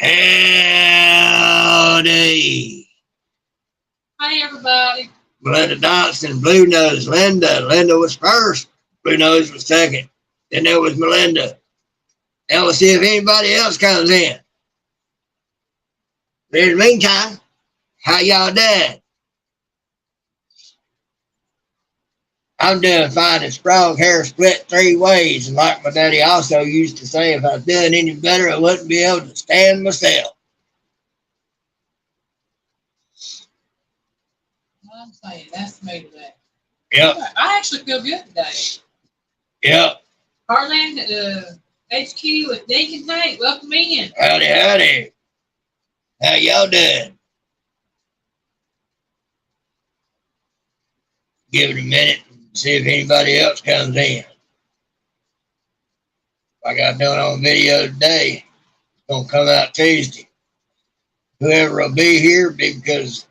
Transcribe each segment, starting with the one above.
Howdy. Hi, everybody. Melinda Dodson, Blue Nose, Linda. Linda was first. Blue Nose was second. Then there was Melinda. Now we'll see if anybody else comes in. But in the meantime, how y'all doing? I'm doing fine and strong, hair split 3 ways. And like my daddy also used to say, if I was doing any better, I wouldn't be able to stand myself. I'm saying that's me today. Yep. I actually feel good today. Yep. Heartland HQ with Deacon Tank. Welcome in. Howdy, howdy. How y'all doing? Give it a minute and see if anybody else comes in. Like I done on video today, it's going to come out Tuesday. Whoever will be here, because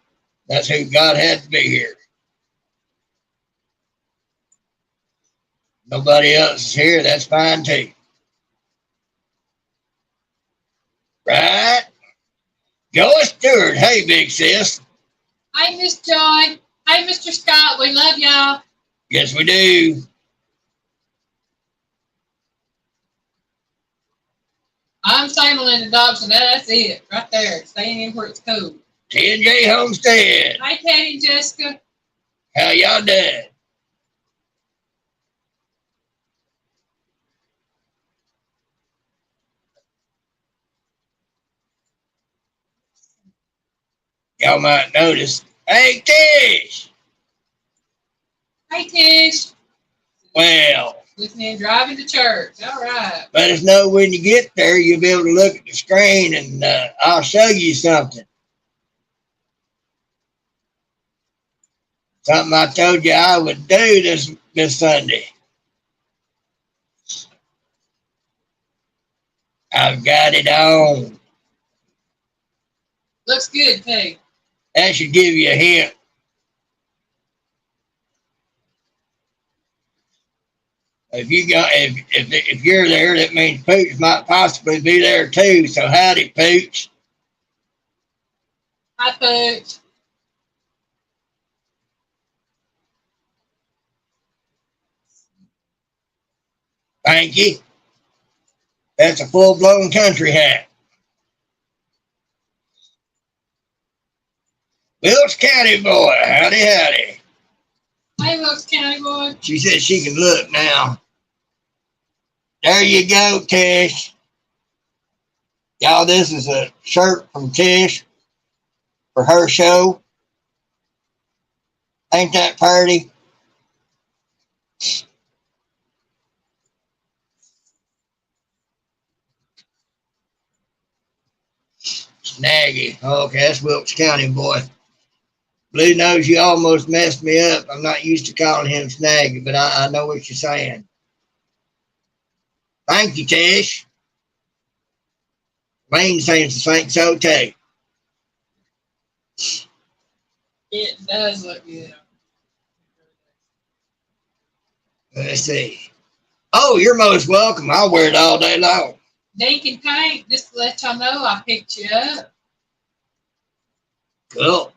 that's who God had to be here. Nobody else is here, that's fine too. Right? Joy Stewart, hey big sis. Hi, Miss Joy. Hey, Mr. Scott. We love y'all. Yes, we do. I'm saying Melinda Dobson. That's it. Right there. Staying in where it's cool. TNJ Homestead. Hi, Teddy and Jessica. How y'all doing? Y'all might notice. Hey, Tish. Hey, Tish. Well, Listening and driving to church. All right. let us know when you get there. You'll be able to look at the screen and I'll show you something. Something I told you I would do this Sunday. I've got it on. Looks good, too. That should give you a hint. If you're there, that means Pooch might possibly be there too. So howdy, Pooch. Hi, Pooch. Thank you. That's a full-blown country hat. Wilkes County boy, howdy, howdy. Hey, Wilkes County boy. She said she can look now. There you go, Tish. Y'all, this is a shirt from Tish for her show. Ain't that pretty? Snaggy. Okay, that's Wilkes County boy. Blue Nose, you almost messed me up. I'm not used to calling him Snaggy, but I know what you're saying. Thank you, Tish. Wayne seems to think so too. It does look good. Let's see. Oh, you're most welcome. I'll wear it all day long. Deacon Tank, just to let y'all know, I picked you up. Cool.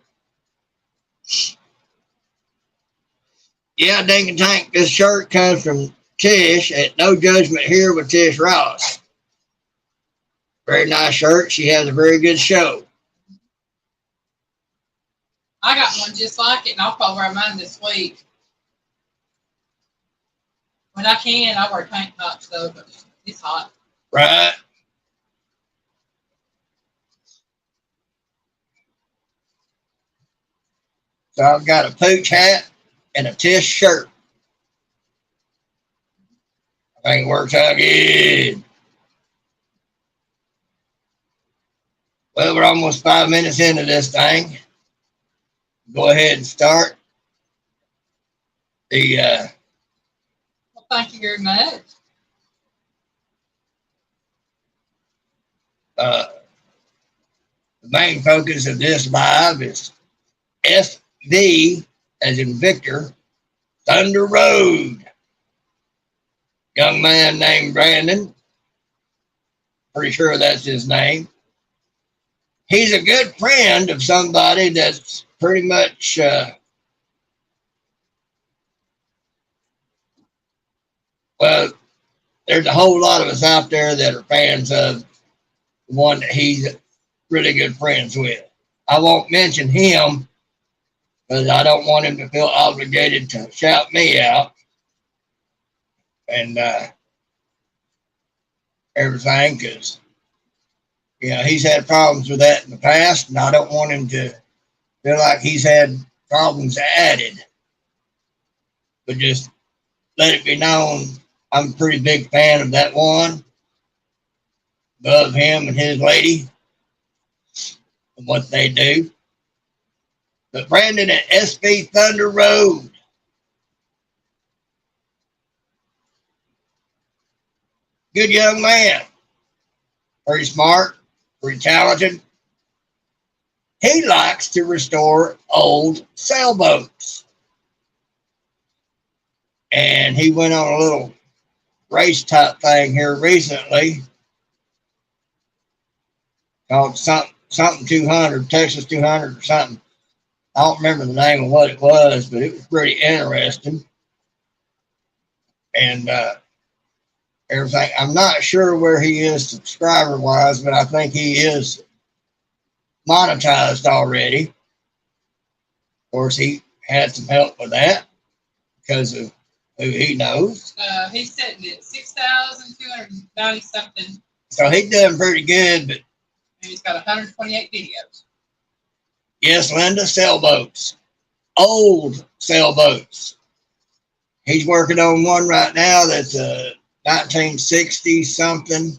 Yeah, Dink and Tank, this shirt comes from Tish at No Judgment Here with Tish Ross. Very nice shirt. She has a very good show. I got one just like it, and I'll probably wear mine this week. When I can, I wear tank tops, though, but it's hot. Right. So I've got a Pooch hat and a Tish shirt. I think it works out good. Well, we're almost 5 minutes into this thing. Go ahead and start the Well, thank you very much. The main focus of this live is FV, as in Victor, Thunder Road. Young man named Brandon, pretty sure that's his name, he's a good friend of somebody that's pretty much well, there's a whole lot of us out there that are fans of the one that he's really good friends with. I won't mention him because I don't want him to feel obligated to shout me out and everything because he's had problems with that in the past, and I don't want him to feel like he's had problems added. But just let it be known, I'm a pretty big fan of that one. Love him and his lady and what they do. But Brandon at SB Thunder Road. Good young man. Pretty smart, pretty talented. He likes to restore old sailboats. And he went on a little race type thing here recently called something 200, Texas 200 or something. I don't remember the name of what it was, but it was pretty interesting. And everything. I'm not sure where he is subscriber wise, but I think he is monetized already. Of course, he had some help with that because of who he knows. He's sitting at 6,290 something. So he's done pretty good, but And he's got 128 videos. Yes, Linda, sailboats. Old sailboats. He's working on one right now that's a 1960 something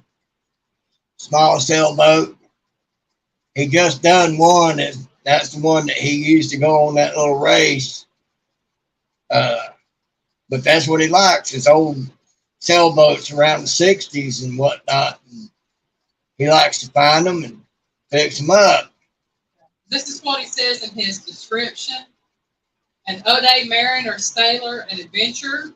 small sailboat. He just done one, and that's the one that he used to go on that little race. But that's what he likes, his old sailboats around the 60s and whatnot. And he likes to find them and fix them up. This is what he says in his description. An O'Day Mariner sailor and adventurer.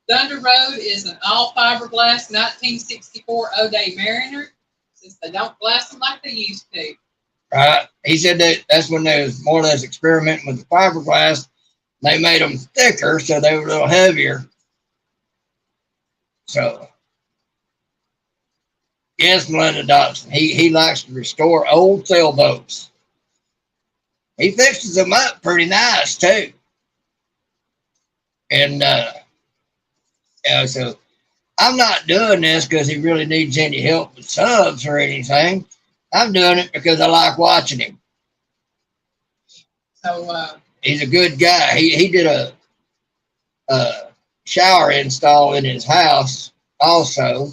Thunder Road is an all fiberglass 1964 O'Day Mariner, since they don't glass them like they used to. Right. He said that's when they was more or less experimenting with the fiberglass. They made them thicker, so they were a little heavier. So, yes, Melinda Dodson. He likes to restore old sailboats. He fixes them up pretty nice, too. And, so I'm not doing this because he really needs any help with subs or anything. I'm doing it because I like watching him. So, he's a good guy. He did a shower install in his house also,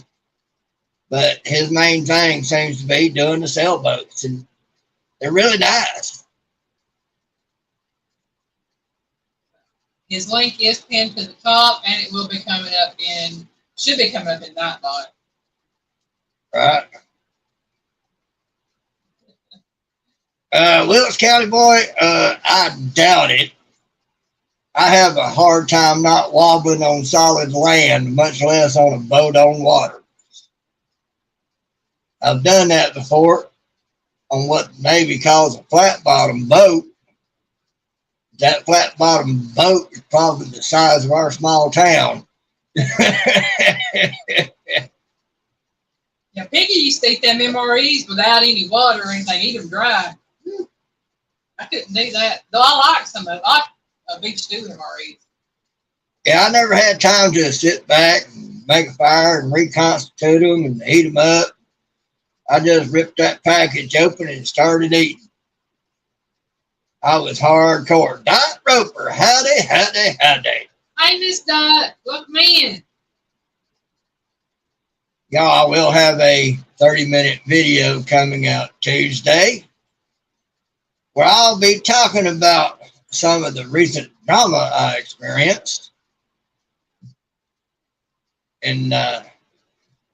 but his main thing seems to be doing the sailboats, and they're really nice. his link is pinned to the top, and it will be coming up should be coming up in Nightbot. Right. Wilkes County boy, I doubt it. I have a hard time not wobbling on solid land, much less on a boat on water. I've done that before on what the Navy calls a flat bottom boat. That flat bottom boat is probably the size of our small town. Yeah, Piggy used to eat them MREs without any water or anything, eat them dry. I couldn't do that. Though I like some of them. I like a big stew MREs. Yeah, I never had time to sit back and make a fire and reconstitute them and heat them up. I just ripped that package open and started eating. I was hardcore. Dot Roper, howdy, howdy, howdy. Hey, Miss Dot, welcome in. Y'all, I will have a 30-minute video coming out Tuesday where I'll be talking about some of the recent drama I experienced and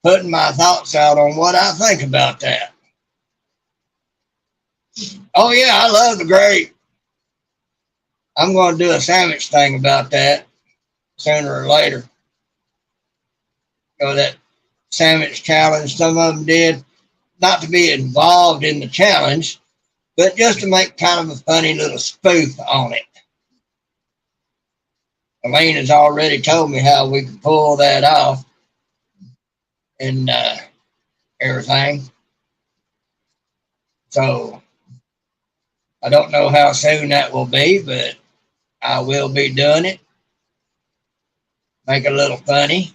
putting my thoughts out on what I think about that. Oh, yeah, I love the grape. I'm going to do a sandwich thing about that sooner or later. That sandwich challenge some of them did. not to be involved in the challenge, but just to make kind of a funny little spoof on it. Elaine has already told me how we can pull that off and everything. So I don't know how soon that will be, but I will be doing it. Make it a little funny.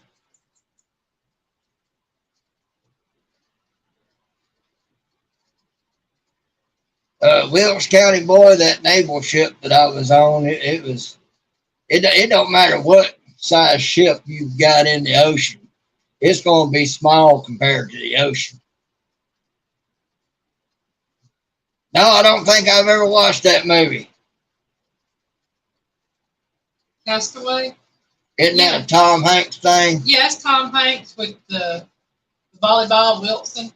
Wilkes County boy, that naval ship that I was on, it don't matter what size ship you've got in the ocean, it's going to be small compared to the ocean. No, I don't think I've ever watched that movie. Castaway? Isn't that a Tom Hanks thing? Yes, Tom Hanks with the volleyball Wilson.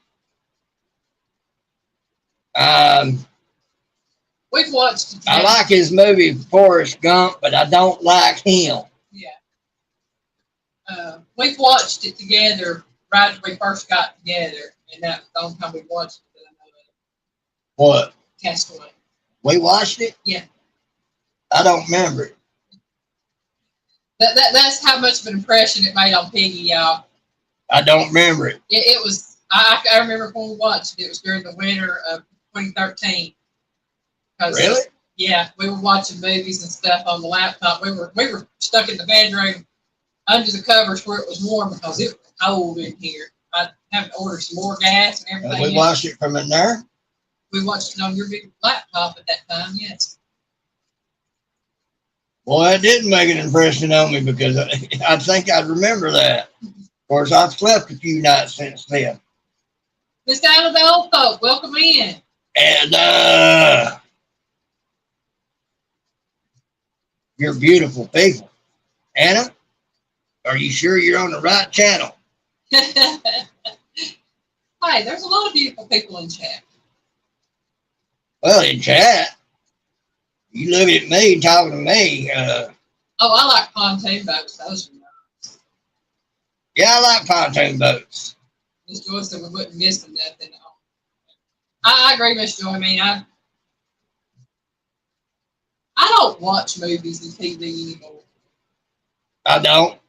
We've watched it. I like his movie Forrest Gump, but I don't like him. Yeah. We've watched it together right as we first got together, and that was the only time we watched it that I know of. What? Castaway. We watched it? Yeah. I don't remember it. That's how much of an impression it made on Piggy, y'all. I don't remember it. It was, I remember when we watched it, it was during the winter of 2013. Really? Yeah, we were watching movies and stuff on the laptop. We were stuck in the bedroom under the covers where it was warm because it was cold in here. I had to order some more gas and everything. We watched it from in there? We watched it on your big laptop at that time, yes. Boy, it didn't make an impression on me because I think I'd remember that. Of course, I've slept a few nights since then. Miss Down of the Old Folk, welcome in. And you're beautiful people. Anna, are you sure you're on the right channel? Hi, there's a lot of beautiful people in chat. Well, in chat, you look at me talking to me. Oh, I like pontoon boats. Those are nice. Yeah, I like pontoon boats. Miss Joy said we wouldn't miss them nothing. I agree, Miss Joy. I mean, I don't watch movies and TV anymore. I don't.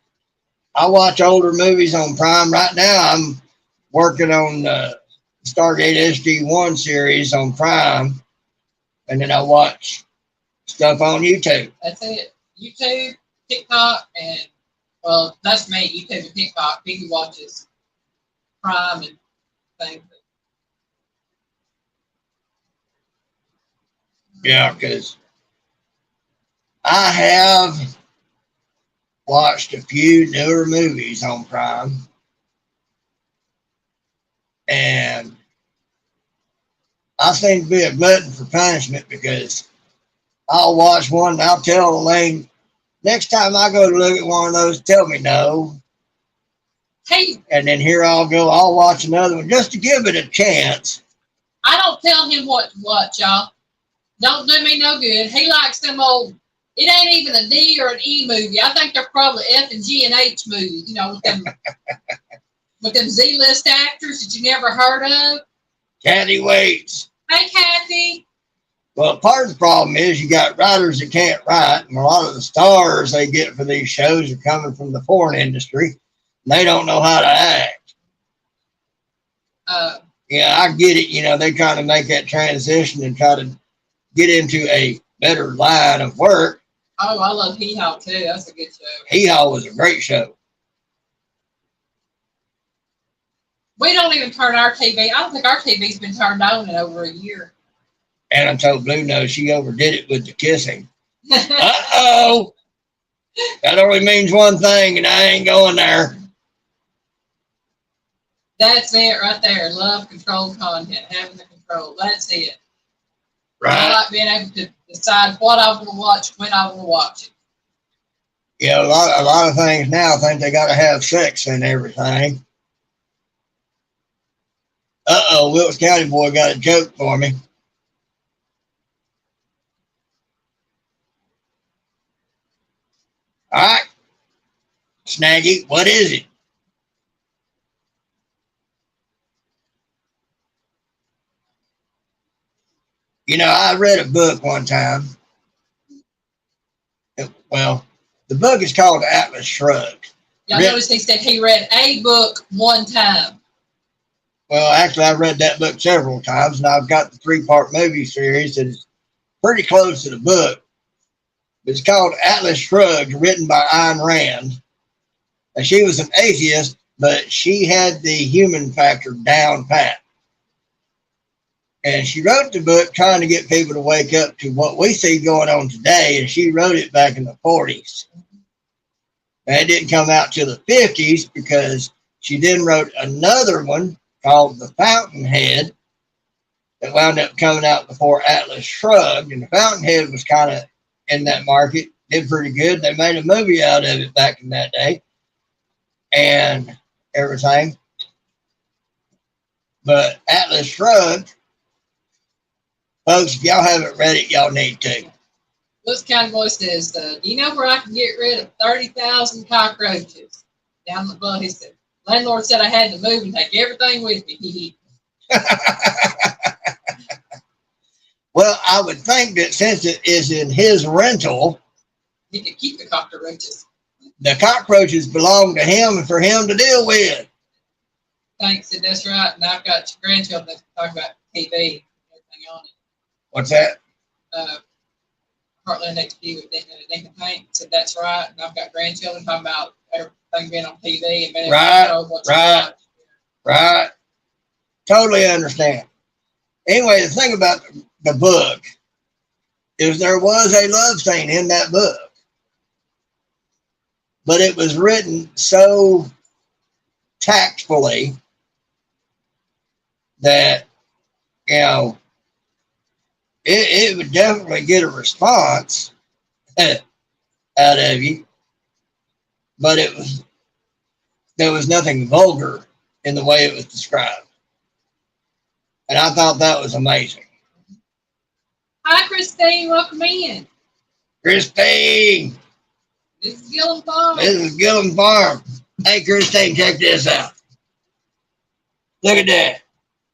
I watch older movies on Prime. Right now, I'm working on Stargate SG-1 series on Prime, and then I watch stuff on YouTube. That's it. YouTube, TikTok, and, well, that's me. YouTube and TikTok. Piggy watches Prime and things. Yeah, because I have watched a few newer movies on Prime, and I seem to be a glutton for punishment because I'll watch one and I'll tell Elaine, next time I go to look at one of those, tell me no. Hey. And then here I'll go, I'll watch another one just to give it a chance. I don't tell him what to watch, y'all. Don't do me no good. He likes them old, it ain't even a D or an E movie. I think they're probably F and G and H movies, you know, with them Z-list actors that you never heard of. Kathy Waits. Hey, Kathy. Well, part of the problem is you got writers that can't write, and a lot of the stars they get for these shows are coming from the porn industry, and they don't know how to act. Yeah, I get it. You know, they try to make that transition and try to get into a better line of work. Oh, I love Hee Haw too. That's a good show. Hee Haw was a great show. We don't even turn our TV. I don't think our TV's been turned on in over a year. And I told Blue Nose she overdid it with the kissing. Uh-oh. That only means one thing, and I ain't going there. That's it right there. Love controlled content, having the control. That's it. Right. I like being able to decide what I want to watch, when I want to watch it. Yeah, a lot of things now think they got to have sex and everything. Uh-oh, Wilkes County boy got a joke for me. All right, Snaggy, what is it? I read a book one time. Well, the book is called Atlas Shrugged. Y'all noticed he said he read a book one time. Well, actually, I read that book several times, and I've got the 3-part movie series that's pretty close to the book. It's called Atlas Shrugged, written by Ayn Rand. And she was an atheist, but she had the human factor down pat. And she wrote the book trying to get people to wake up to what we see going on today, and she wrote it back in the 40s. And it didn't come out till the 50s because she then wrote another one called The Fountainhead that wound up coming out before Atlas Shrugged. And The Fountainhead was kind of in that market, did pretty good. They made a movie out of it back in that day and everything. But Atlas Shrugged, folks, if y'all haven't read it, y'all need to. This cowboy says, do you know where I can get rid of 30,000 cockroaches? Down the blood, he said, landlord said I had to move and take everything with me. Well, I would think that since it is in his rental, he can keep the cockroaches. The cockroaches belong to him and for him to deal with. Thanks, said that's right. And I've got grandchildren that talk about TV and everything on it. What's that? Heartland XP with Nathan Tank said that's right. And I've got grandchildren talking about everything being on TV and being right. Totally understand. Anyway, the thing about the book is there was a love scene in that book, but it was written so tactfully that, it would definitely get a response out of you, but there was nothing vulgar in the way it was described. And I thought that was amazing. Hi, Christine. Welcome in. Christine. This is Gillum Farm. Hey, Christine, check this out. Look at that.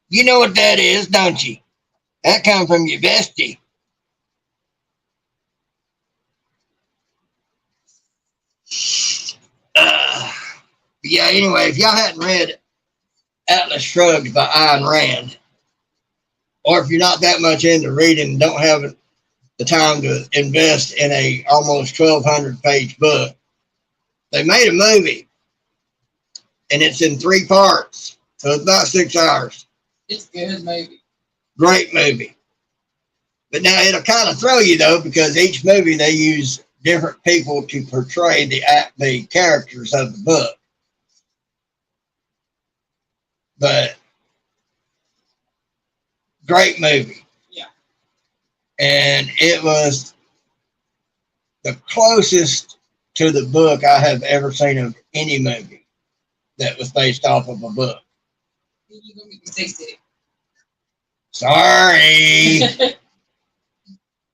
You know what that is, don't you? That comes from your bestie. Anyway, if y'all hadn't read Atlas Shrugged by Ayn Rand, or if you're not that much into reading and don't have the time to invest in a almost 1,200 page book, they made a movie, and it's in 3 parts, so it's about 6 hours. It's a good movie. Great movie. But now it'll kind of throw you, though, because each movie they use different people to portray the characters of the book. But great movie. Yeah. And it was the closest to the book I have ever seen of any movie that was based off of a book. You're going to make me taste it. Sorry.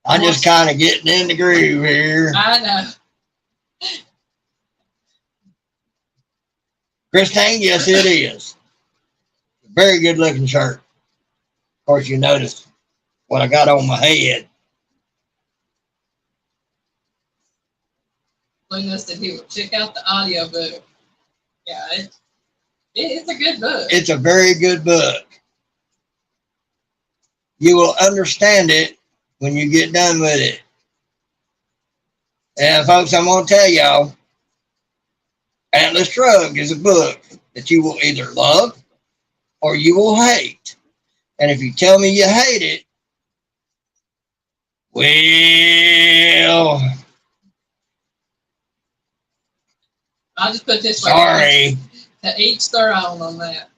I'm just kind of getting in the groove here. I know. Christine, yes, it is. Very good looking shirt. Of course, you noticed what I got on my head. Luna said he would check out the audiobook. Yeah, it's a good book. It's a very good book. You will understand it when you get done with it. And folks, I'm going to tell y'all, Atlas Shrugged is a book that you will either love or you will hate. And if you tell me you hate it, well, I'll just put it this way. Sorry. To each their own on that.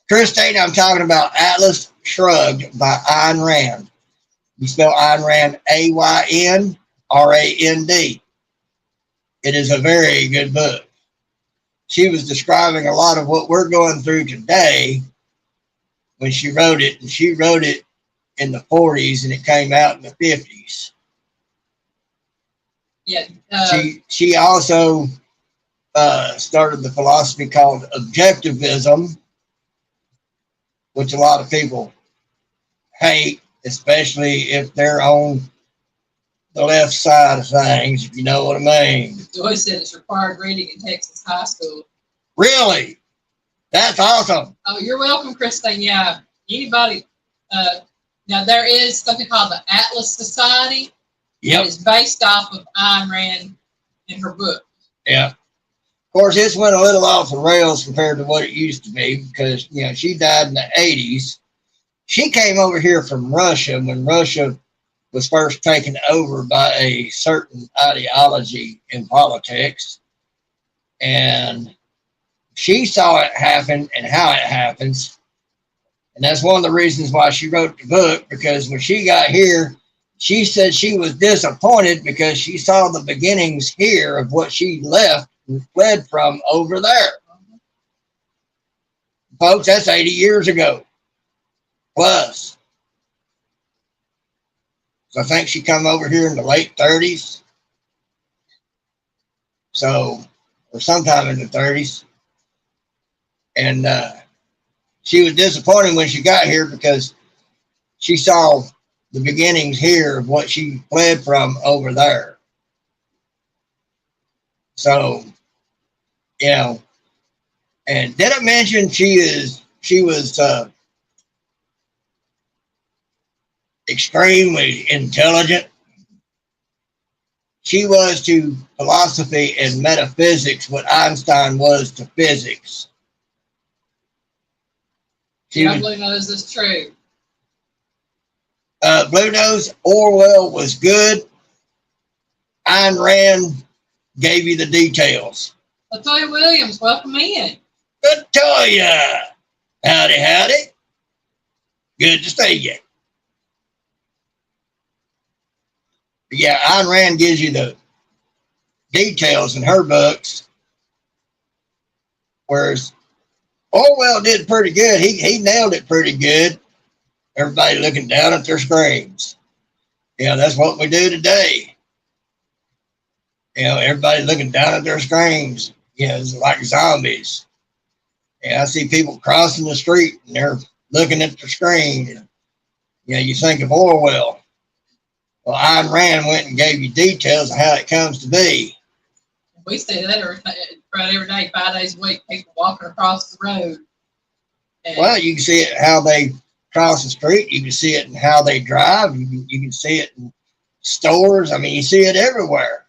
Christine, I'm talking about Atlas Shrugged by Ayn Rand. You spell Ayn Rand Ayn Rand. It is a very good book. She was describing a lot of what we're going through today when she wrote it. And she wrote it in the 40s and it came out in the 50s. Yeah. She also started the philosophy called objectivism, which a lot of people hate, especially if they're on the left side of things, if you know what I mean. Joyce said it's required reading in Texas high school. Really? That's awesome. Oh, you're welcome, Christine. Yeah. Anybody, now there is something called the Atlas Society. Yep. It's based off of Ayn Rand in her book. Yeah. Of course, this went a little off the rails compared to what it used to be because, she died in the 80s. She came over here from Russia when Russia was first taken over by a certain ideology in politics. And she saw it happen and how it happens. And that's one of the reasons why she wrote the book, because when she got here, she said she was disappointed because she saw the beginnings here of what she left and fled from over there. Folks, that's 80 years ago. Plus. So I think she come over here in the late 30s. So, or sometime in the 30s. And she was disappointed when she got here because she saw the beginnings here of what she fled from over there. So, and did I mention she was extremely intelligent? She was to philosophy and metaphysics what Einstein was to physics. Blue Nose is true. Blue Nose, Orwell was good. Ayn Rand gave you the details. Latoya Williams, welcome in. Latoya, howdy, howdy. Good to see you. Yeah, Ayn Rand gives you the details in her books, whereas Orwell did pretty good. He nailed it pretty good. Everybody looking down at their screens. That's what we do today. Everybody looking down at their screens. It's like zombies. I see people crossing the street and they're looking at the screen. You think of Orwell. Well, Ayn Rand went and gave you details of how it comes to be. We see that every day, 5 days a week, people walking across the road. Well, you can see it how they cross the street. You can see it in how they drive. You can see it in stores. I mean, you see it everywhere.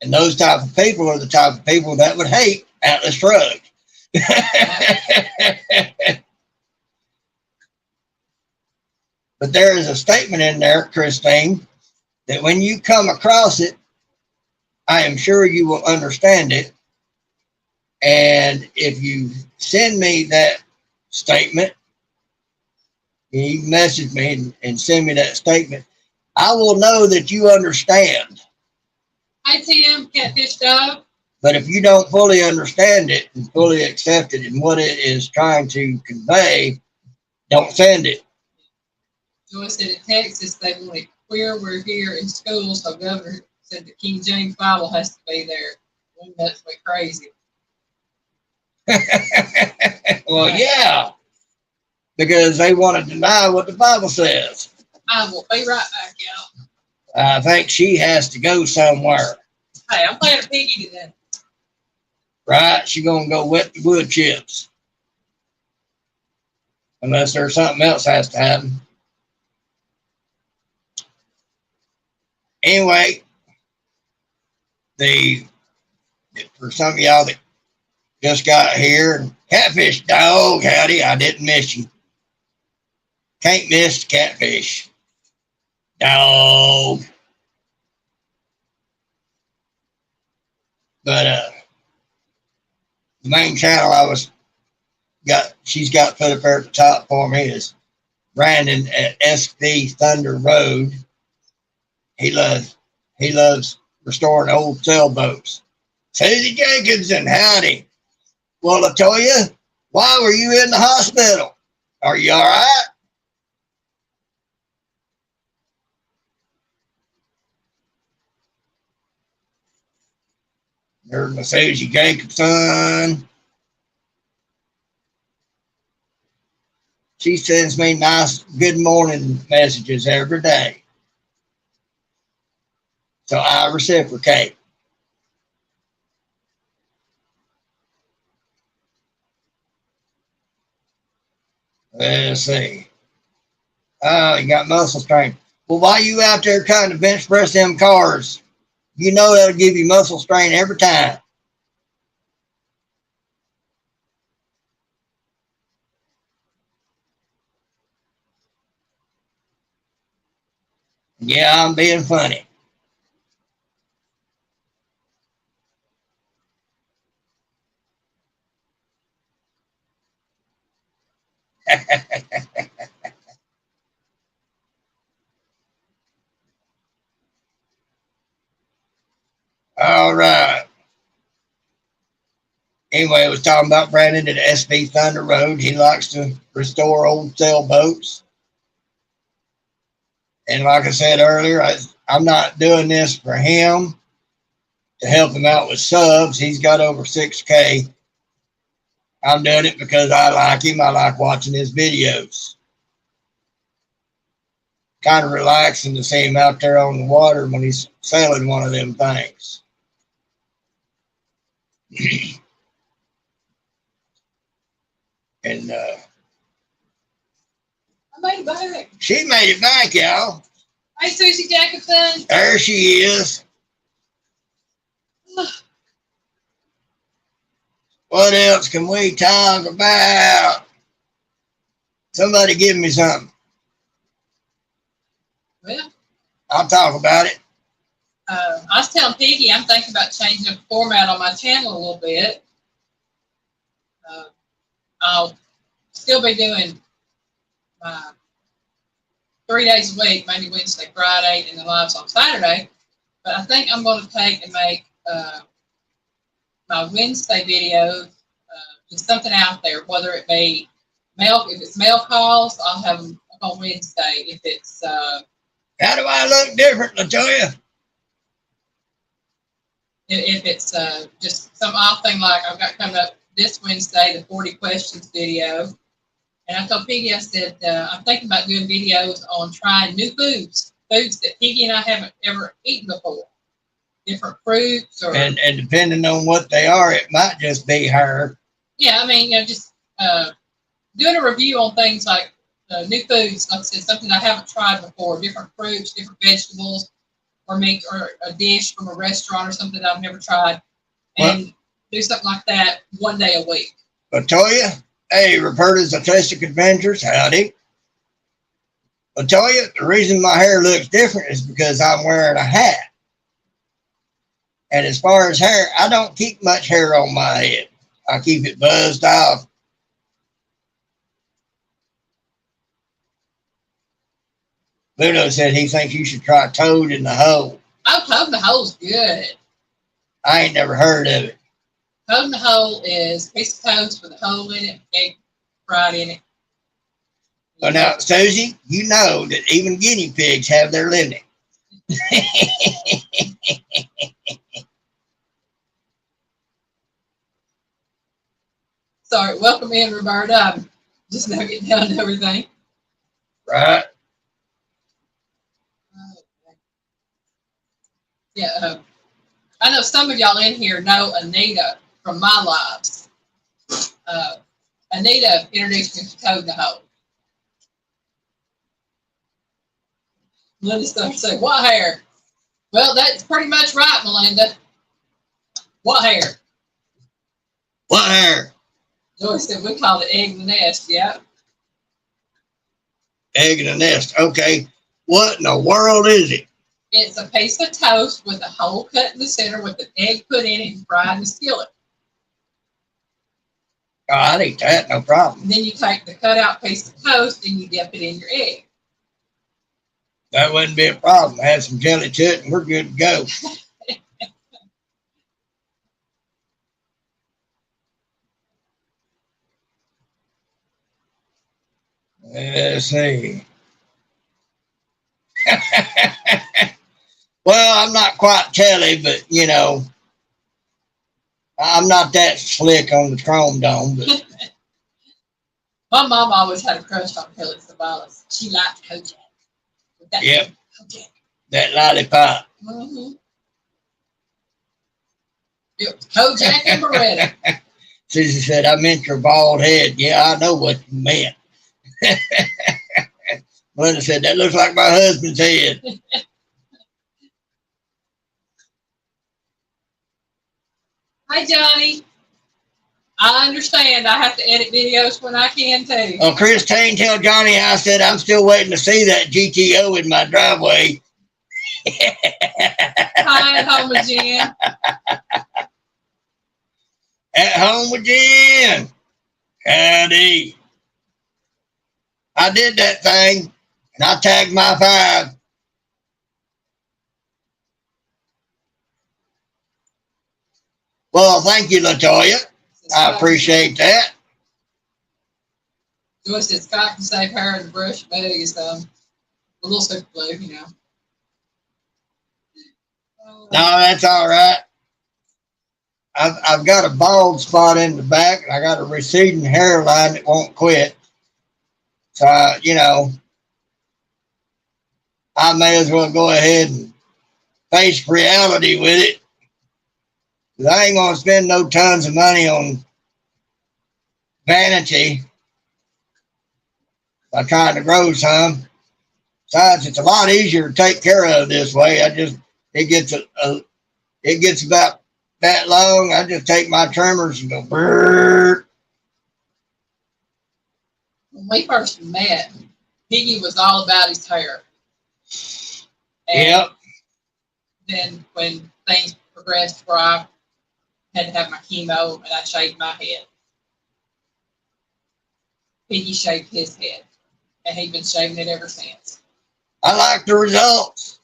And those type of people are the type of people that would hate Atlas Shrugged. But there is a statement in there, Christine, that when you come across it, I am sure you will understand it. And if you send me that statement, you message me and send me that statement, I will know that you understand. Hi, Tim, Catfish Dog. But if you don't fully understand it and fully accept it and what it is trying to convey, don't send it. Joyce said in Texas they want it queer. We're here in school, so Governor said the King James Bible has to be there. That's me crazy. Well, yeah, because they want to deny what the Bible says. I will be right back, y'all. I think she has to go somewhere. Hey, I'm playing a piggy today. Right? She's going to go wet the wood chips. Unless there's something else has to happen. Anyway, for some of y'all that just got here, Catfish Dog, howdy, I didn't miss you. Can't miss Catfish Dog. But the main channel she's got put up there at the top for me is Brandon at SV Thunder Road. He loves restoring old sailboats. Susie Jenkinson, howdy. Well, Latoya, why were you in the hospital? Are you all right? There's my Susie Jenkinson. She sends me nice good morning messages every day. So I reciprocate. Let's see. Oh, you got muscle strength. Well, why you out there trying to bench press them cars? You know that'll give you muscle strain every time. Yeah, I'm being funny. All right. Anyway, I was talking about Brandon at SV Thunder Road. He likes to restore old sailboats. And like I said earlier, I'm not doing this for him to help him out with subs. He's got over 6K. I'm doing it because I like him. I like watching his videos. Kind of relaxing to see him out there on the water when he's sailing one of them things. And I made it back. she made it back, y'all. Hey, Susie Jacobson. There she is. What else can we talk about? Somebody give me something. Well, I'll talk about it. I was telling Piggy I'm thinking about changing the format on my channel a little bit. I'll still be doing 3 days a week, Monday, Wednesday, Friday, and the lives on Saturday. But I think I'm going to take and make my Wednesday videos just something out there, whether it be mail. If it's mail calls, I'll have them on Wednesday. If it's how do I look different, Latoya? if it's just some off thing like I've got coming up this Wednesday, the 40 questions video. And I told Piggy, I said, I'm thinking about doing videos on trying new foods that Piggy and I haven't ever eaten before. Different fruits or... And depending on what they are, it might just be her. Yeah, I mean, just doing a review on things like new foods, like I said, something I haven't tried before, different fruits, different vegetables, or make or a dish from a restaurant or something that I've never tried, and do something like that 1 day a week. Latoya, hey, Roberta's Autistic Adventures, howdy. Latoya, the reason my hair looks different is because I'm wearing a hat. And as far as hair, I don't keep much hair on my head. I keep it buzzed off. Ludo said he thinks you should try Toad in the Hole. Oh, Toad in the Hole's good. I ain't never heard of it. Toad in the Hole is a piece of toast with a hole in it, egg fried in it. Well, now, Susie, you know that even guinea pigs have their limit. Sorry, welcome in, Roberta. I'm just now getting down to everything. Right. Yeah, I know some of y'all in here know Anita from my lives. Anita introduced me to Toad in the Hole. Melinda started to say, what hair? Well, that's pretty much right, Melinda. What hair? What hair? Joy said, we call it egg in the nest, yeah. Egg in the nest. Okay. What in the world is it? It's a piece of toast with a hole cut in the center with an egg put in it and fried in the skillet. Oh, I'd eat that, no problem. And then you take the cut out piece of toast and you dip it in your egg. That wouldn't be a problem. Add some jelly to it and we're good to go. Let's see. Well, I'm not quite telly, but you know, I'm not that slick on the chrome dome. But My mom always had a crush on Kelly Savalas. She liked Kojak. Yep. Kojak. That lollipop. Mm-hmm. It was Kojak and Beretta. Susie said, I meant your bald head. Yeah, I know what you meant. Melinda said, that looks like my husband's head. Hi, Johnny. I understand. I have to edit videos when I can, too. Oh, Christine, tell Johnny I said I'm still waiting to see that GTO in my driveway. Hi, at home with Jen. At home with Jen. Howdy. I did that thing, and I tagged my 5. Well, thank you, LaToya. I appreciate that. Joyce said Scott can save her in the brush bag is a little super blue, you know. No, that's all right. I've got a bald spot in the back, and I got a receding hairline that won't quit. So, I may as well go ahead and face reality with it. Because I ain't going to spend no tons of money on vanity by trying to grow some. Besides, it's a lot easier to take care of this way. It gets about that long. I just take my trimmers and go brrr. When we first met, Piggy was all about his hair. And Yep. then when things progressed where I had to have my chemo and I shaved my head, Piggy shaved his head. And he's been shaving it ever since. I like the results.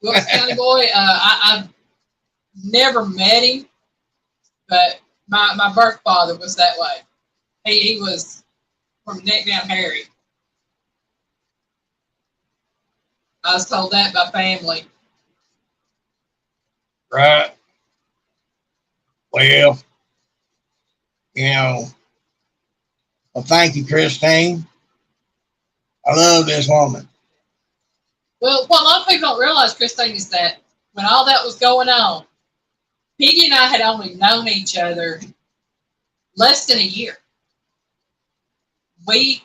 Wilkes County boy, I've never met him, but my birth father was that way. He was from neck down hairy. I was told that by family. Right. Well, thank you, Christine. I love this woman. Well, what a lot of people don't realize, Christine, is that when all that was going on, Piggy and I had only known each other less than a year. We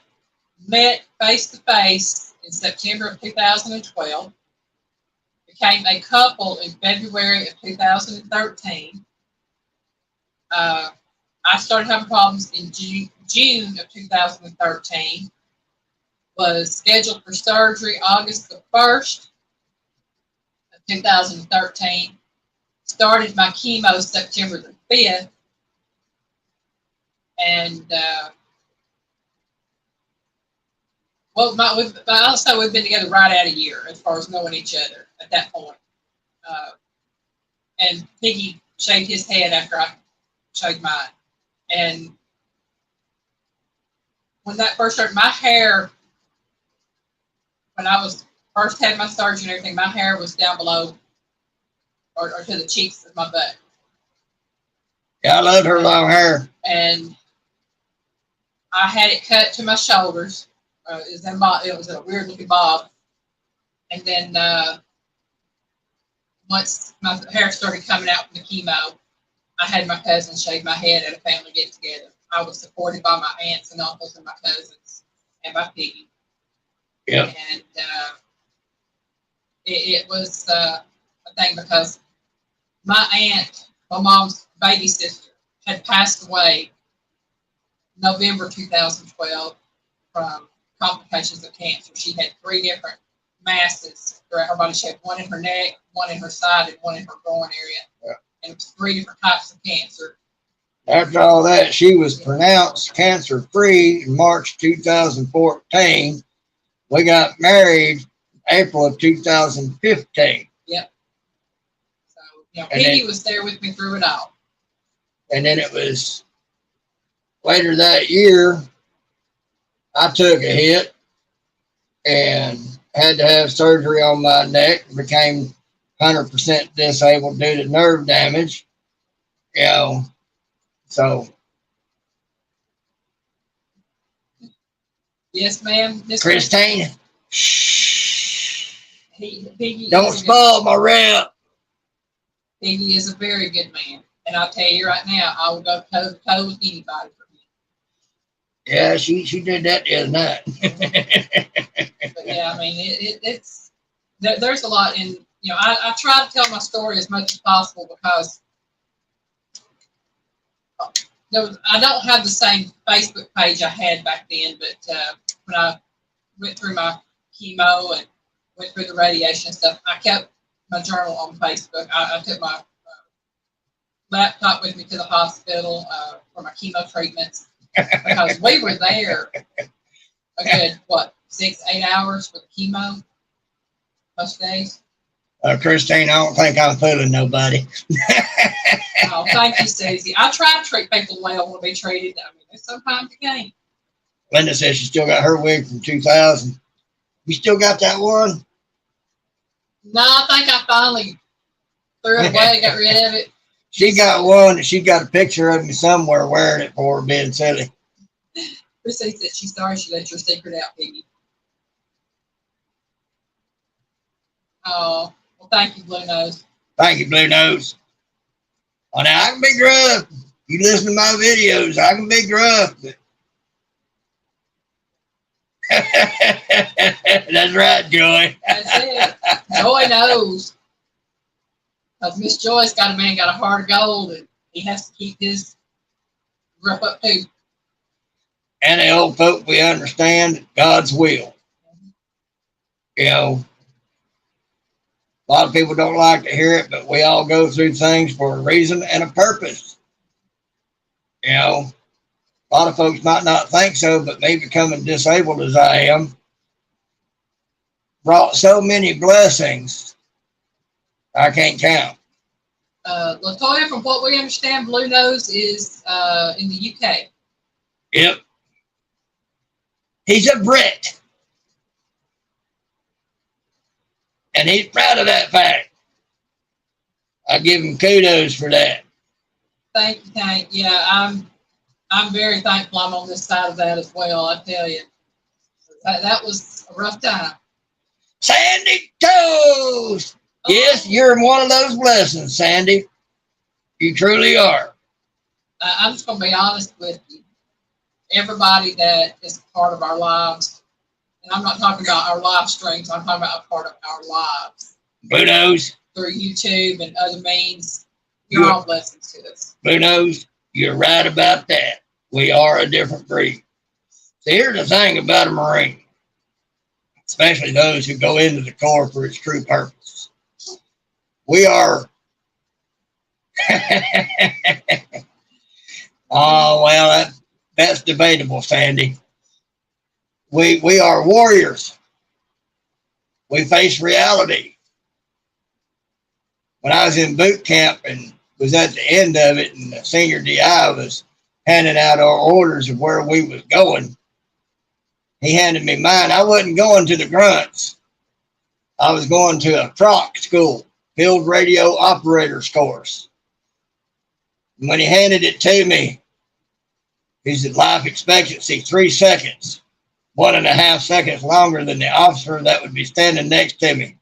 met face to face in September of 2012, became a couple in February of 2013. I started having problems in June of 2013. Was scheduled for surgery August the 1st of 2013. Started my chemo September the 5th. And, I'll say we've been together right at a year as far as knowing each other at that point. And Piggy shaved his head after I shaved mine. And when that first started, my hair, when I was first had my surgery and everything, my hair was down below or to the cheeks of my butt. Yeah, I love her long hair. And I had it cut to my shoulders. It was a weird looking bob. And then once my hair started coming out from the chemo, I had my cousin shave my head at a family get together. I was supported by my aunts and uncles and my cousins and by Piggy. Yep. And it was a thing because my aunt, my mom's baby sister, had passed away November 2012 from complications of cancer. She had 3 different masses throughout her body. She had one in her neck, one in her side, and one in her groin area. Yeah. And it was 3 different types of cancer. After all that, she was pronounced cancer-free in March 2014. We got married April of 2015. Yep. So, Piggy was there with me through it all. And then it was later that year, I took a hit and had to have surgery on my neck. Became 100% disabled due to nerve damage. You know, so Yes, ma'am. Christine, shh, Piggy don't spoil my rep. Piggy is a very good man. And I'll tell you right now, I will go toe to toe with anybody for him. Yeah, she did that the other night. But yeah, I mean, it's there's a lot in, I try to tell my story as much as possible because I don't have the same Facebook page I had back then, but when I went through my chemo and went through the radiation and stuff, I kept my journal on Facebook. I took my laptop with me to the hospital for my chemo treatments because we were there a good, 6-8 hours for the chemo most days. Christine, I don't think I'm fooling nobody. Oh, thank you, Susie. I try to treat people the way I want to be treated. I mean, sometimes you can't. Linda says she still got her wig from 2000. You still got that one? No, I think I finally threw it away, got rid of it. She got one, and she got a picture of me somewhere wearing it for her being silly. Chrissy said she's sorry she let your secret out, Piggy. Oh, well, thank you, Blue Nose. Thank you, Blue Nose. Oh, now, I can be gruff. You listen to my videos, I can be gruff. But... That's right, Joy. That's it. Joy knows. Because Miss Joy's got a heart of gold, and he has to keep his grip up too. And the old folk, we understand God's will. You know, a lot of people don't like to hear it, but we all go through things for a reason and a purpose. You know, a lot of folks might not think so, but me becoming disabled as I am brought so many blessings I can't count. Latoya, from what we understand, Blue Nose is in the UK. Yep. He's a Brit. And he's proud of that fact. I give him kudos for that. Thank you, Tank. Yeah, I'm very thankful I'm on this side of that as well, I tell you. That was a rough time. Sandy Toes! Yes, you're one of those blessings, Sandy. You truly are. I'm just going to be honest with you. Everybody that is part of our lives, and I'm not talking about our live streams, I'm talking about a part of our lives. Blue Nose. Through YouTube and other means, you're all blessings to us. Blue Nose, you're right about that. We are a different breed. So here's the thing about a Marine, especially those who go into the Corps for its true purpose. We are... Oh, well, that's debatable, Sandy. We are warriors. We face reality. When I was in boot camp and was at the end of it, and the senior DI was handing out our orders of where we was going, he handed me mine. I wasn't going to the grunts. I was going to a PROC school, Field Radio Operators course. And when he handed it to me, he said, life expectancy 3 seconds, 1.5 seconds longer than the officer that would be standing next to me.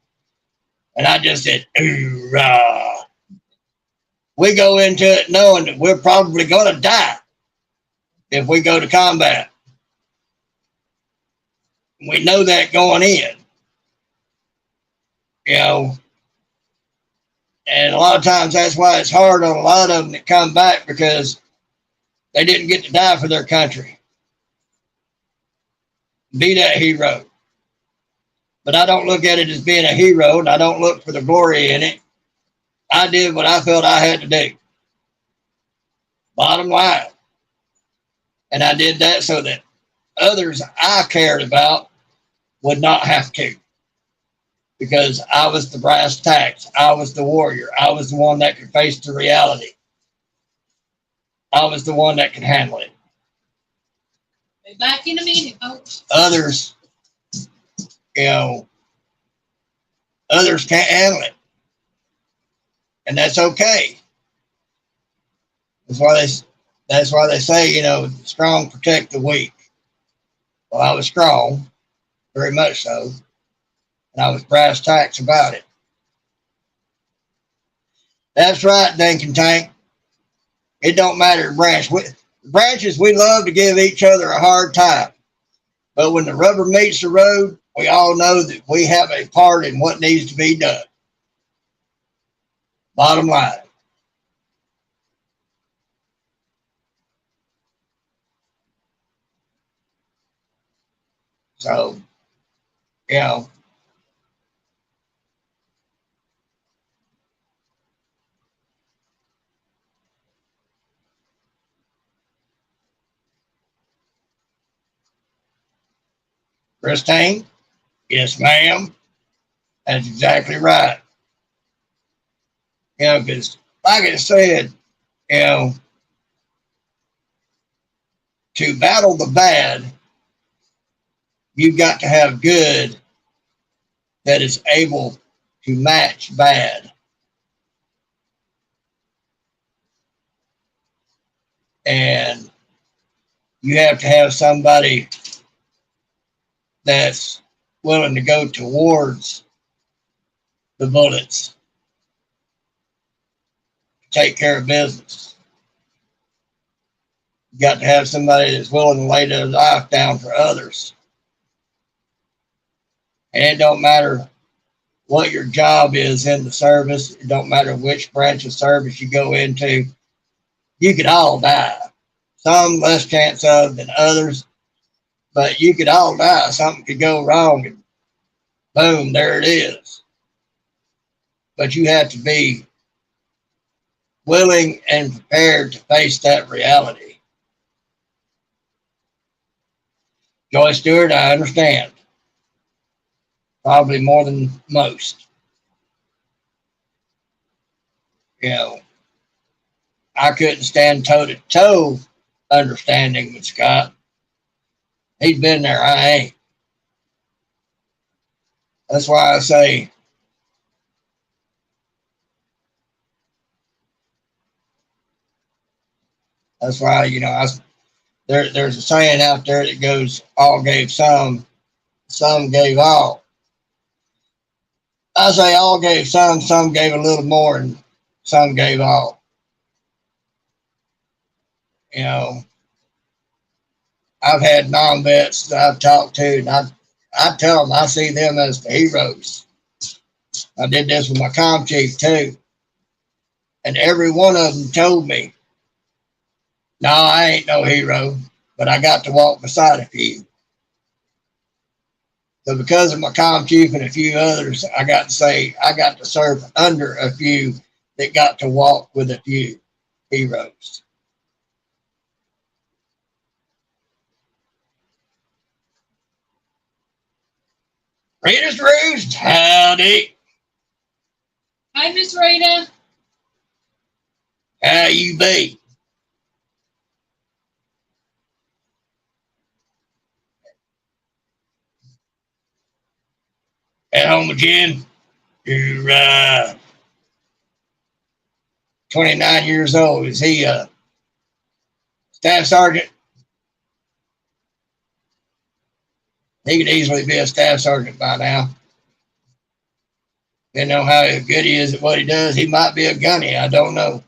And I just said, hoorah. We go into it knowing that we're probably going to die if we go to combat. We know that going in. You know, and a lot of times that's why it's hard on a lot of them that come back, because they didn't get to die for their country. Be that hero. But I don't look at it as being a hero, and I don't look for the glory in it. I did what I felt I had to do. Bottom line. And I did that so that others I cared about would not have to. Because I was the brass tacks. I was the warrior. I was the one that could face the reality. I was the one that could handle it. Be back in a minute, folks. Others, others can't handle it. and that's okay. That's why they that's why they say, strong protect the weak. Well, I was strong, very much so, and I was brass tacks about it. That's right, Dinkin Tank. It don't matter the branch. Branches, we love to give each other a hard time. But when the rubber meets the road, we all know that we have a part in what needs to be done. Bottom line. So, you know, Christine, yes, ma'am. That's exactly right. Because like I said, you know, to battle the bad, you've got to have good that is able to match bad. And you have to have somebody that's willing to go towards the bullets, take care of business. You got to have somebody that's willing to lay their life down for others. And it don't matter what your job is in the service. It don't matter which branch of service you go into. You could all die. Some less chance of than others, but you could all die. Something could go wrong and boom, there it is. But you have to be willing and prepared to face that reality. Joy Stewart, I understand. Probably more than most. You know, I couldn't stand toe to toe understanding with Scott. He's been there, I ain't. That's why I say, that's why, there's a saying out there that goes, all gave some gave all. I say all gave some gave a little more, and some gave all. You know, I've had non-vets that I've talked to, and I tell them I see them as the heroes. I did this with my com chief too, and every one of them told me, "No, I ain't no hero, but I got to walk beside a few." So because of my com chief and a few others, I got to say I got to serve under a few that got to walk with a few heroes. Rita's Roost, howdy. Hi, Miss Rita. How you be? At home again? You're 29 years old. Is he a staff sergeant? He could easily be a staff sergeant by now. Didn't know how good he is at what he does. He might be a gunny. I don't know.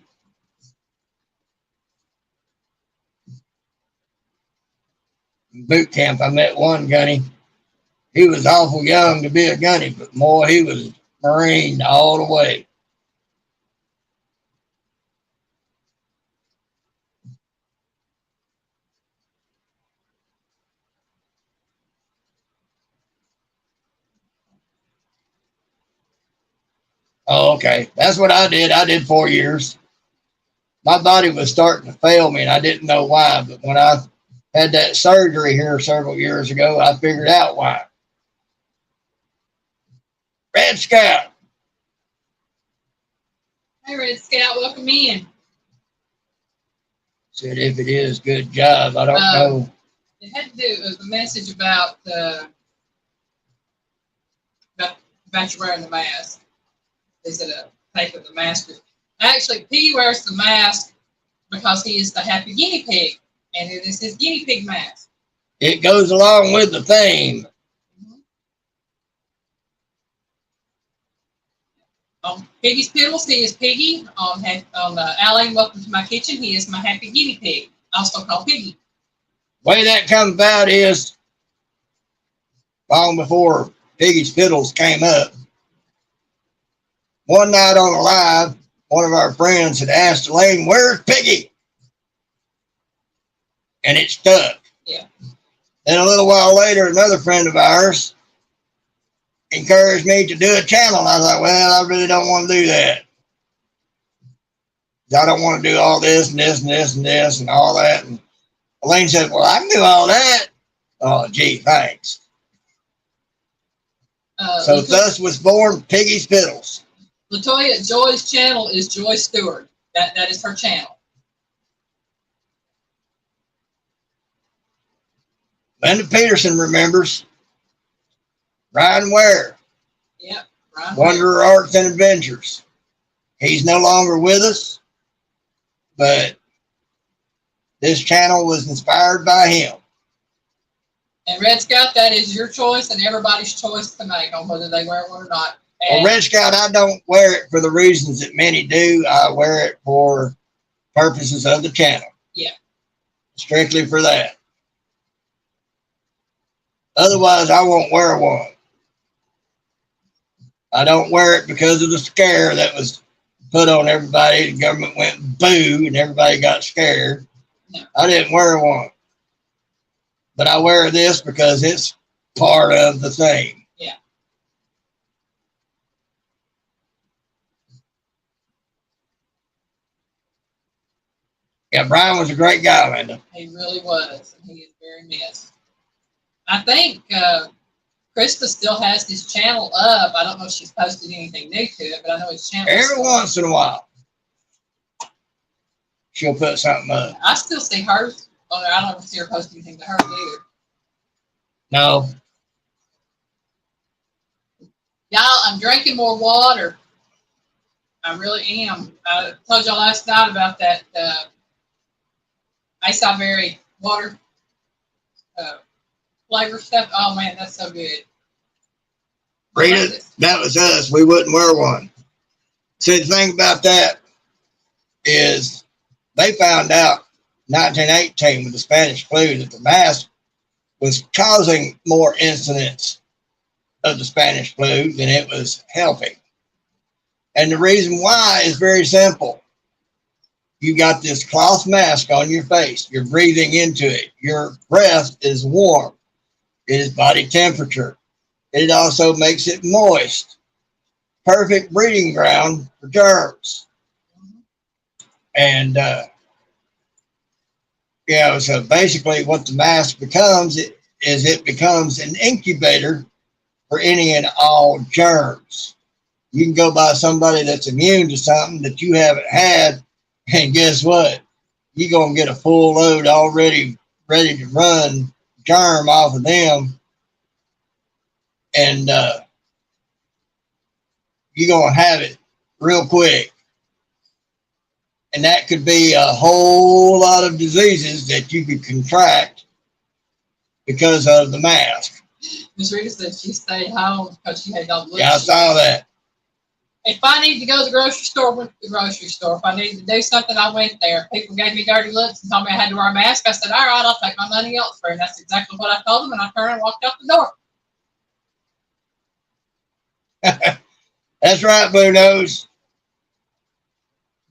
In boot camp, I met one gunny. He was awful young to be a gunny, but boy, he was Marine all the way. Oh, okay. That's what I did. I did 4 years. My body was starting to fail me, and I didn't know why. But when I had that surgery here several years ago, I figured out why. Red Scout. Hey, Red Scout, welcome in. Said if it is, good job. I don't know. It had to do with a message about you wearing the mask. They said take of the mask. Actually, Piggy wears the mask because he is the happy guinea pig, and it is his guinea pig mask. It goes along with the theme. On Piggy's Piddles, he is Piggy. On Alan, Welcome to My Kitchen, he is my happy guinea pig, also called Piggy. Way that comes about is long before Piggy's Fiddles came up. One night on a live, one of our friends had asked Elaine, "Where's Piggy?" And it stuck. Yeah. Then a little while later, another friend of ours encouraged me to do a channel. And I was like, well, I really don't want to do that. I don't want to do all this and this and this and this and all that. And Elaine said, well, I can do all that. Oh, gee, thanks. So thus was born Piggy's Fiddles. Latoya Joy's channel is Joy Stewart. That is her channel. Linda Peterson remembers. Ryan Ware. Yep. Ryan Wanderer Ware. Arts and Adventures. He's no longer with us, but this channel was inspired by him. And Red Scout, that is your choice and everybody's choice to make on whether they wear one or not. Well, Red Scout, I don't wear it for the reasons that many do. I wear it for purposes of the channel. Yeah. Strictly for that. Otherwise, I won't wear one. I don't wear it because of the scare that was put on everybody. The government went boo and everybody got scared. No. I didn't wear one. But I wear this because it's part of the thing. Yeah. Yeah, Brian was a great guy, Linda. He really was. And he is very missed. I think Krista still has his channel up. I don't know if she's posted anything new to it, but I know his channel. Every once in a while, she'll put something up. I still see hers on there. I don't see her post anything to hers either. No. Y'all, I'm drinking more water. I really am. I told y'all last night about that Ice Berry water flavor stuff. Oh man, that's so good. Rita, that was us. We wouldn't wear one. See, the thing about that is they found out 1918 with the Spanish flu that the mask was causing more incidents of the Spanish flu than it was helping. And the reason why is very simple. You got this cloth mask on your face. You're breathing into it. Your breath is warm. It is body temperature. It also makes it moist. Perfect breeding ground for germs. And, so basically what the mask becomes is it becomes an incubator for any and all germs. You can go by somebody that's immune to something that you haven't had, and guess what? You're going to get a full load already ready to run germ off of them. And you're going to have it real quick. And that could be a whole lot of diseases that you could contract because of the mask. Miss Rita said she stayed home because she had no blood. Yeah, I saw that. If I need to go to the grocery store, I went to the grocery store. If I needed to do something, I went there. People gave me dirty looks and told me I had to wear a mask. I said, all right, I'll take my money elsewhere. And that's exactly what I told them. And I turned and walked out the door. That's right, Blue Nose.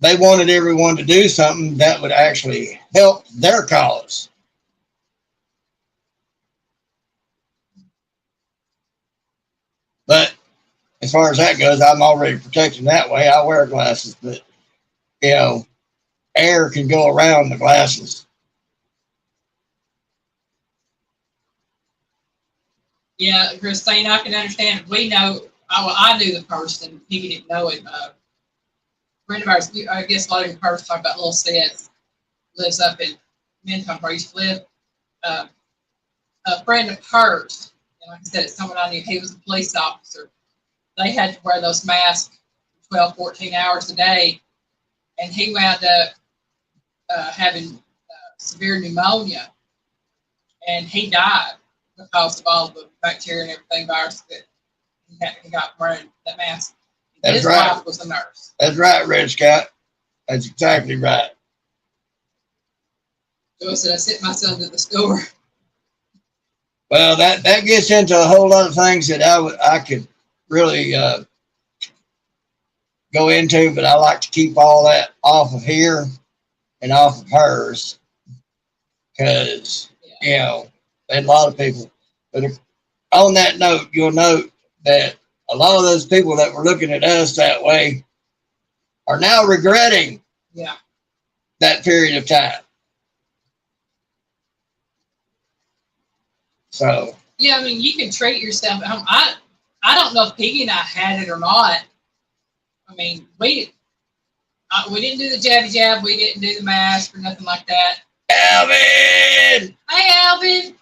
They wanted everyone to do something that would actually help their cause. But as far as that goes, I'm already protected that way. I wear glasses, but, air can go around the glasses. Yeah, Christine, I can understand. We know, I knew the person. He didn't know him. A friend of ours, I guess a lot of your person talk about Little Seth, lives up in Minton where he used to live. A friend of hers, and like I said, it's someone I knew, he was a police officer. They had to wear those masks 12, 14 hours a day. And he wound up having severe pneumonia. And he died because of all the bacteria and everything, virus that he got wearing that mask. His wife was a nurse. That's right, Red Scott. That's exactly right. So I said, I sent my son to the store. Well, that gets into a whole lot of things that I could really go into, but I like to keep all that off of here and off of hers because, you know, there's a lot of people. But on that note, you'll note that a lot of those people that were looking at us that way are now regretting that period of time. So yeah, I mean, you can treat yourself at home. I don't know if Piggy and I had it or not. I mean, we didn't do the jabby jab. We didn't do the mask or nothing like that. Alvin! Hey, Alvin!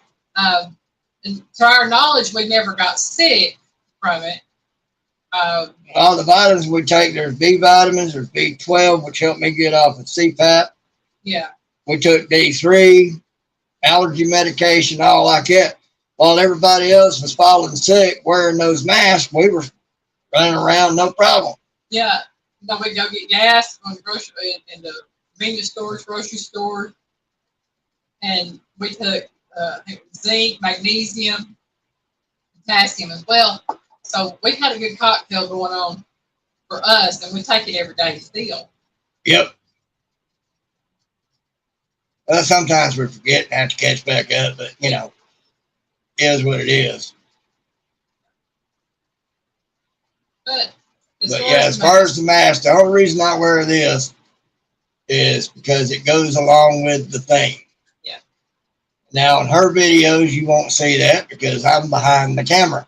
And to our knowledge, we never got sick from it. All the vitamins we take, there's B vitamins, there's B12, which helped me get off of CPAP. Yeah. We took D3, allergy medication, all like that. While everybody else was falling sick, wearing those masks, we were running around no problem. Yeah. No, we go get gas on the grocery in the convenience stores, grocery stores, and we took zinc, magnesium, potassium as well. So we had a good cocktail going on for us, and we take it every day still. Yep. Well, sometimes we forget and have to catch back up, but you know, it is what it is. But as far as the mask, the only reason I wear this is because it goes along with the thing. Yeah. Now, in her videos, you won't see that because I'm behind the camera.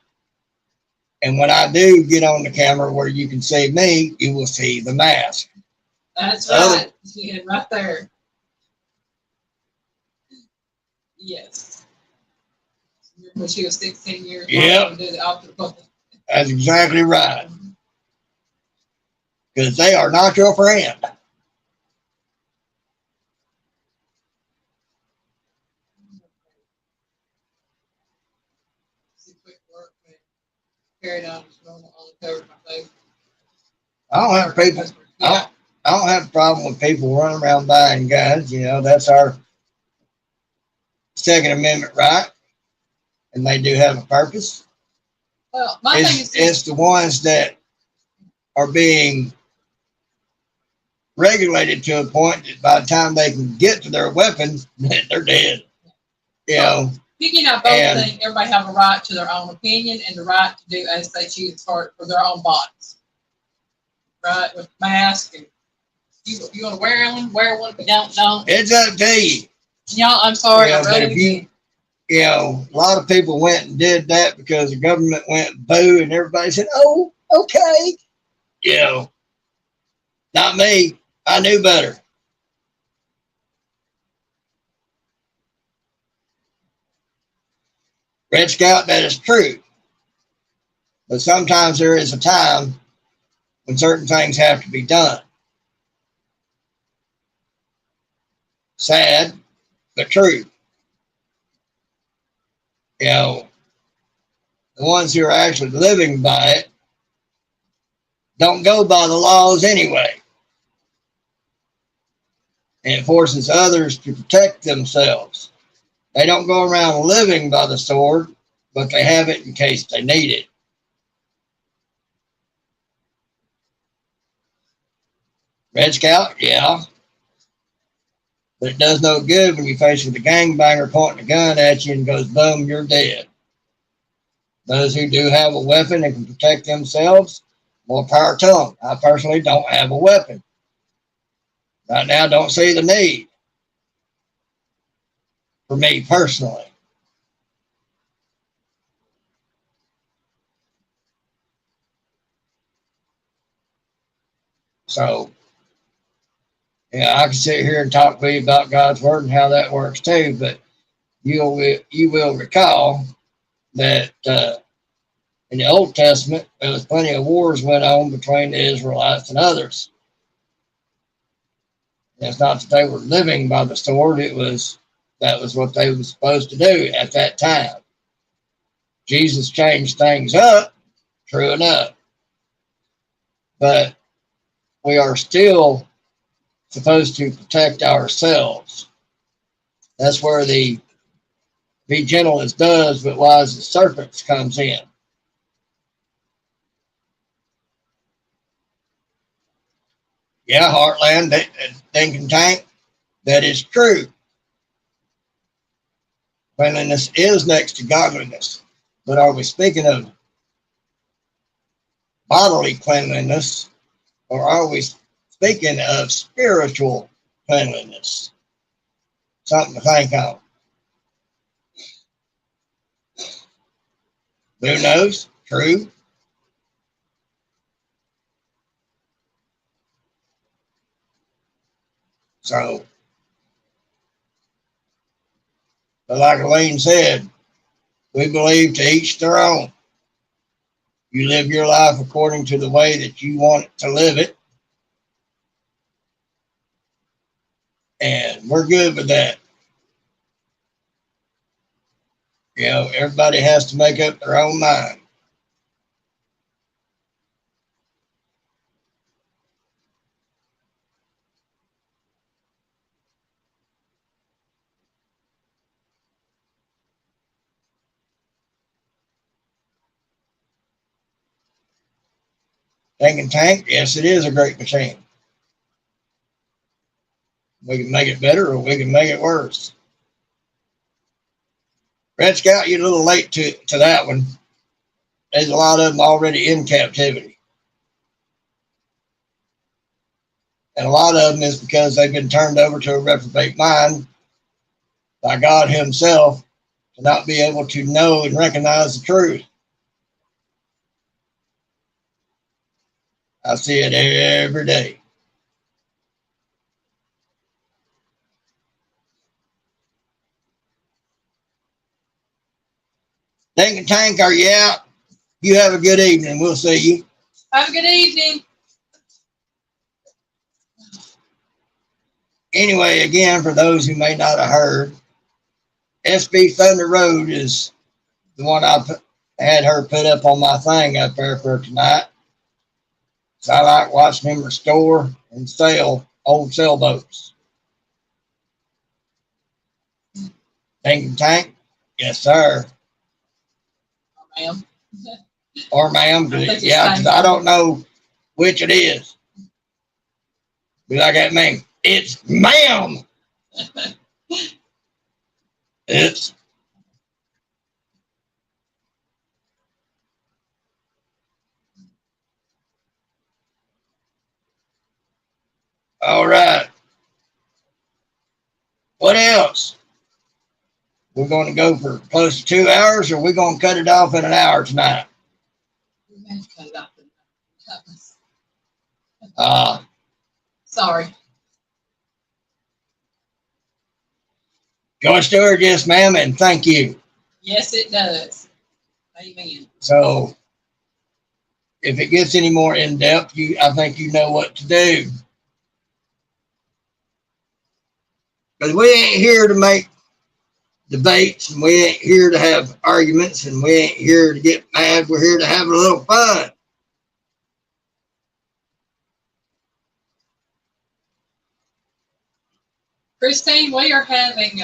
And when I do get on the camera where you can see me, you will see the mask. That's right. Yeah, right there. Yes. When she was 16 years old. Yep. That's exactly right. Because they are not your friend. I don't have people. I don't have a problem with people running around buying guns. You know, that's our Second Amendment right, and they do have a purpose. Well, my thing is, it's the ones that are being regulated to a point that by the time they can get to their weapons, they're dead. You know. Piggy and I both think everybody have a right to their own opinion and the right to do as they choose for their own bodies. Right? With masks and you want to wear one. If you don't. It's up to you. Y'all, I'm sorry. You know, but if you know, a lot of people went and did that because the government went boo and everybody said, oh, okay. You know, not me. I knew better. Red Scout, that is true. But sometimes there is a time when certain things have to be done. Sad, but true. You know, the ones who are actually living by it don't go by the laws anyway. And it forces others to protect themselves. They don't go around living by the sword, but they have it in case they need it. Red Scout, yeah. But it does no good when you're faced with a gangbanger pointing a gun at you and goes, boom, you're dead. Those who do have a weapon and can protect themselves, more power to them. I personally don't have a weapon. Right now, don't see the need. For me personally. So, yeah, I can sit here and talk to you about God's word and how that works too, but you will recall that In the Old Testament, there was plenty of wars went on between the Israelites and others. And it's not that they were living by the sword, that was what they were supposed to do at that time. Jesus changed things up, true enough. But we are still supposed to protect ourselves. That's where the be gentle as doves, but wise as serpents comes in. Yeah, Heartland, Dinkin Tank, that is true. Cleanliness is next to godliness. But are we speaking of bodily cleanliness, or are we speaking of spiritual cleanliness? Something to think of. Who knows? True. So, but like Elaine said, we believe to each their own. You live your life according to the way that you want to live it. And we're good with that. You know, everybody has to make up their own mind. Thinking Tank, yes, it is a great machine. We can make it better or we can make it worse. Red Scout, you're a little late to that one. There's a lot of them already in captivity. And a lot of them is because they've been turned over to a reprobate mind by God himself to not be able to know and recognize the truth. I see it every day. Thinking Tank, are you out? You have a good evening. We'll see you. Have a good evening. Anyway, again, for those who may not have heard, SB Thunder Road is the one I had her put up on my thing up there for tonight. So I like watching him restore and sell old sailboats. Thinking Tank? Yes, sir. Ma'am. Or ma'am. Yeah, because I don't know which it is. Be like that man. It's ma'am. It's. All right. What else? We're going to go for close to 2 hours, or we're going to cut it off in an hour tonight? We may cut it off. Sorry. Joy Stewart, yes, ma'am, and thank you. Yes, it does. Amen. So, if it gets any more in depth, I think you know what to do. Because we ain't here to make debates, and we ain't here to have arguments, and we ain't here to get mad. We're here to have a little fun. Christine, we are having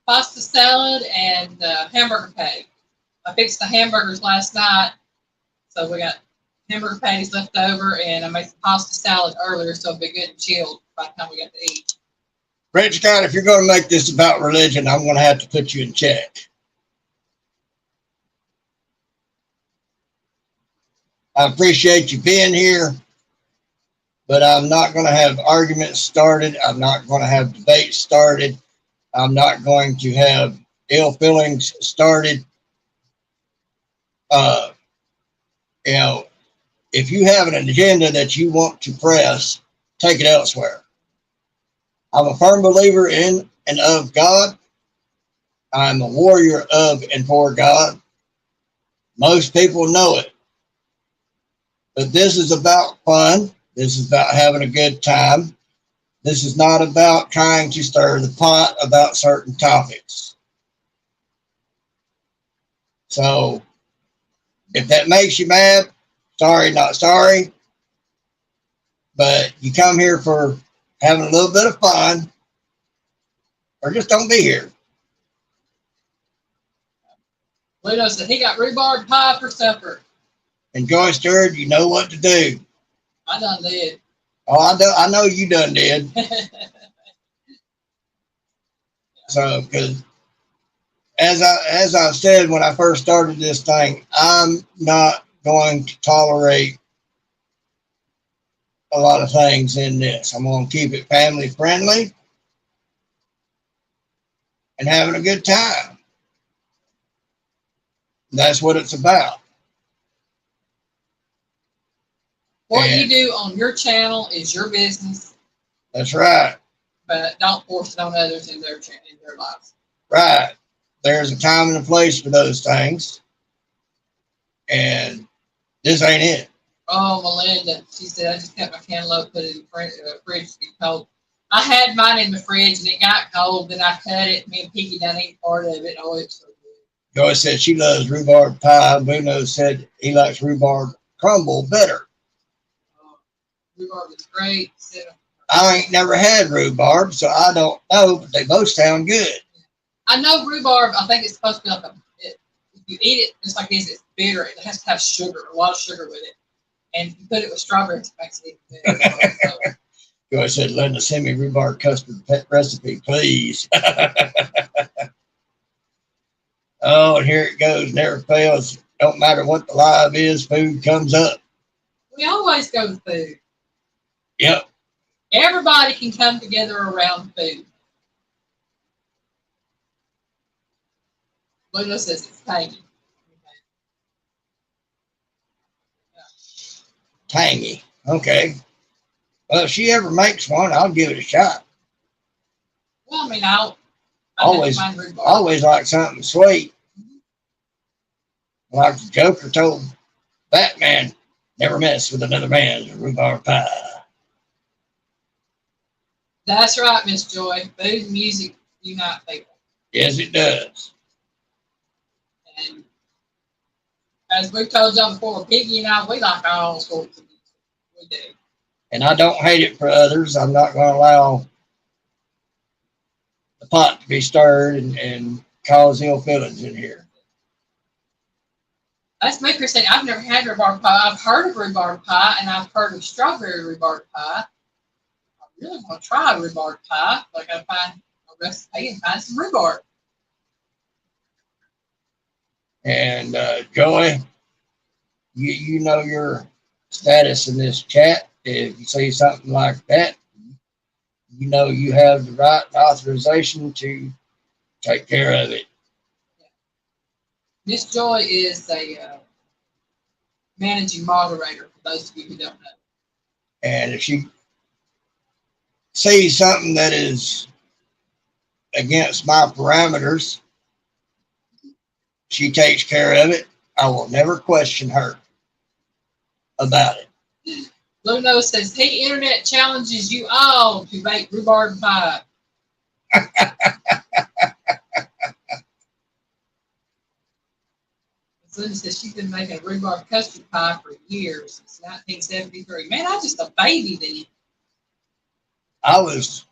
pasta salad and hamburger patty. I fixed the hamburgers last night, so we got hamburger patties left over, and I made some pasta salad earlier, so it'll be good and chilled by the time we got to eat. Red Scott, if you're going to make this about religion, I'm going to have to put you in check. I appreciate you being here, but I'm not going to have arguments started. I'm not going to have debates started. I'm not going to have ill feelings started. You know, if you have an agenda that you want to press, take it elsewhere. I'm a firm believer in and of God. I'm a warrior of and for God. Most people know it. But this is about fun. This is about having a good time. This is not about trying to stir the pot about certain topics. So if that makes you mad, sorry, not sorry. But you come here for having a little bit of fun, or just don't be here. Ludo said he got rhubarb pie for supper. And Joyce Stewart, you know what to do. I done did. Oh, I know you done did. So, because as I said when I first started this thing, I'm not going to tolerate a lot of things in this. I'm going to keep it family friendly and having a good time. That's what it's about. What you do on your channel is your business. That's right. But don't force it on others in their lives. Right. There's a time and a place for those things. And this ain't it. Oh, Melinda, she said, I just kept my cantaloupe, put it in the fridge to get cold. I had mine in the fridge and it got cold, then I cut it. Me and Piggy done ate part of it. Oh, it's so good. Joyce said she loves rhubarb pie. Bruno said he likes rhubarb crumble better. Rhubarb is great. I ain't never had rhubarb, so I don't know, but they both sound good. I know rhubarb, I think it's supposed to be like if you eat it just like this, it's bitter. It has to have sugar, a lot of sugar with it. And if you put it with strawberries, it makes it even better. Joyce said, Linda, send me rhubarb custard recipe, please. Oh, and here it goes. Never fails. Don't matter what the live is, food comes up. We always go to food. Yep. Everybody can come together around food. Ludo says it's tangy. Tangy. Okay. Well, if she ever makes one, I'll give it a shot. Well, I mean, I always like something sweet. Like the Joker told Batman, never mess with another man's rhubarb pie. That's right, Miss Joy. Food and music unite people. Yes, it does. And as we told y'all before, Piggy and I, we like all sorts of music. We do. And I don't hate it for others. I'm not going to allow the pot to be stirred and cause ill feelings in here. That's me, Christine. I've never had rhubarb pie. I've heard of rhubarb pie, and I've heard of strawberry rhubarb pie. I really want to try rhubarb pie. Like I find a recipe and find some rhubarb. And Joy, you know your status in this chat. If you say something like that, you know you have the right and authorization to take care of it. Miss Joy is a managing moderator, for those of you who don't know. And if she sees something that is against my parameters, she takes care of it. I will never question her about it. Luno says, he internet challenges you all to bake rhubarb pie. Linda says she's been making a rhubarb custard pie for years, since 1973. Man, I was just a baby then. I was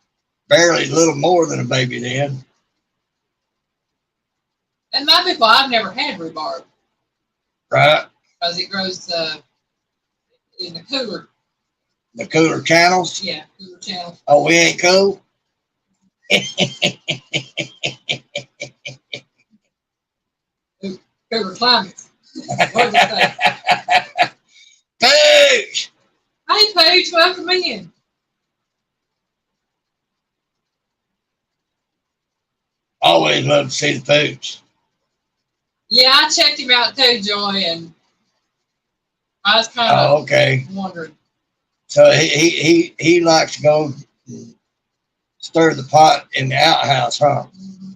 barely a little more than a baby then. And my people, I've never had rhubarb. Right. Because it grows in the cooler. The cooler channels? Yeah, cooler channels. Oh, we ain't cool? Cooler climates. What did I say? Pooch! Hey, Pooch, welcome in. Always love to see the Pooch. Yeah, I checked him out too, Joy, and I was kind of wondering. So he likes to go stir the pot in the outhouse, huh? Mm-hmm.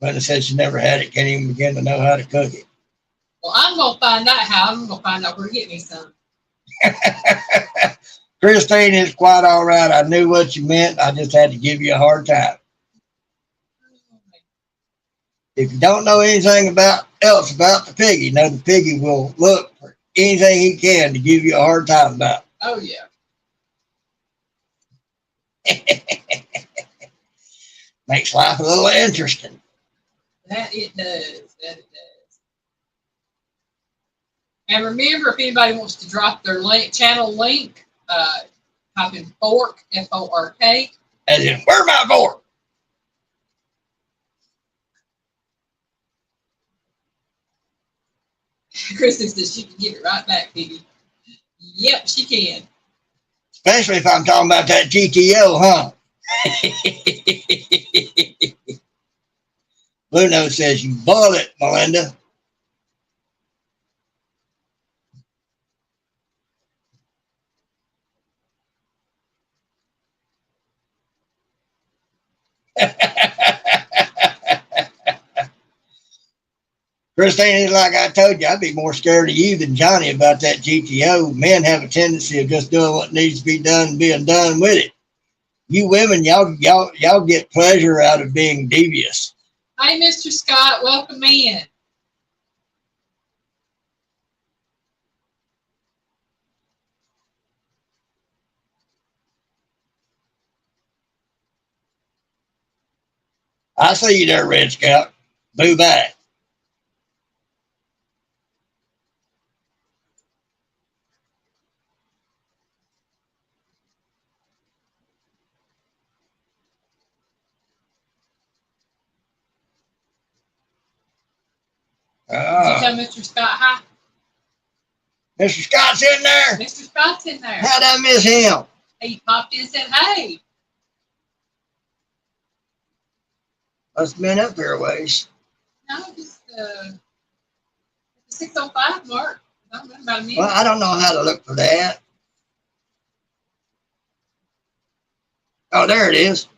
Linda said she never had it, can't even begin to know how to cook it. Well, I'm gonna find out how. I'm gonna find out where to get me some. Christine, it's quite all right. I knew what you meant. I just had to give you a hard time. If you don't know anything else about the piggy, you know the piggy will look for anything he can to give you a hard time about. Oh yeah. Makes life a little interesting. That it does. That it does. And remember, if anybody wants to drop their channel link, type in fork, Fork. As in, where's my fork? Kristen says she can give it right back, Piggy. Yep, she can. Especially if I'm talking about that GTO, huh? Blue Nose says, you boil it, Melinda. Christine, like I told you, I'd be more scared of you than Johnny about that GTO. Men have a tendency of just doing what needs to be done and being done with it. You women, y'all get pleasure out of being devious. Hey, Mr. Scott, welcome in. I see you there, Red Scout. Boo back. Did you tell Mr. Scott hi? Mr. Scott's in there. Mr. Scott's in there. How'd I miss him? He popped in and said, hey. Must have been up there a ways. No, just 6:05 mark. Not about a minute. Well, I don't know how to look for that. Oh, there it is.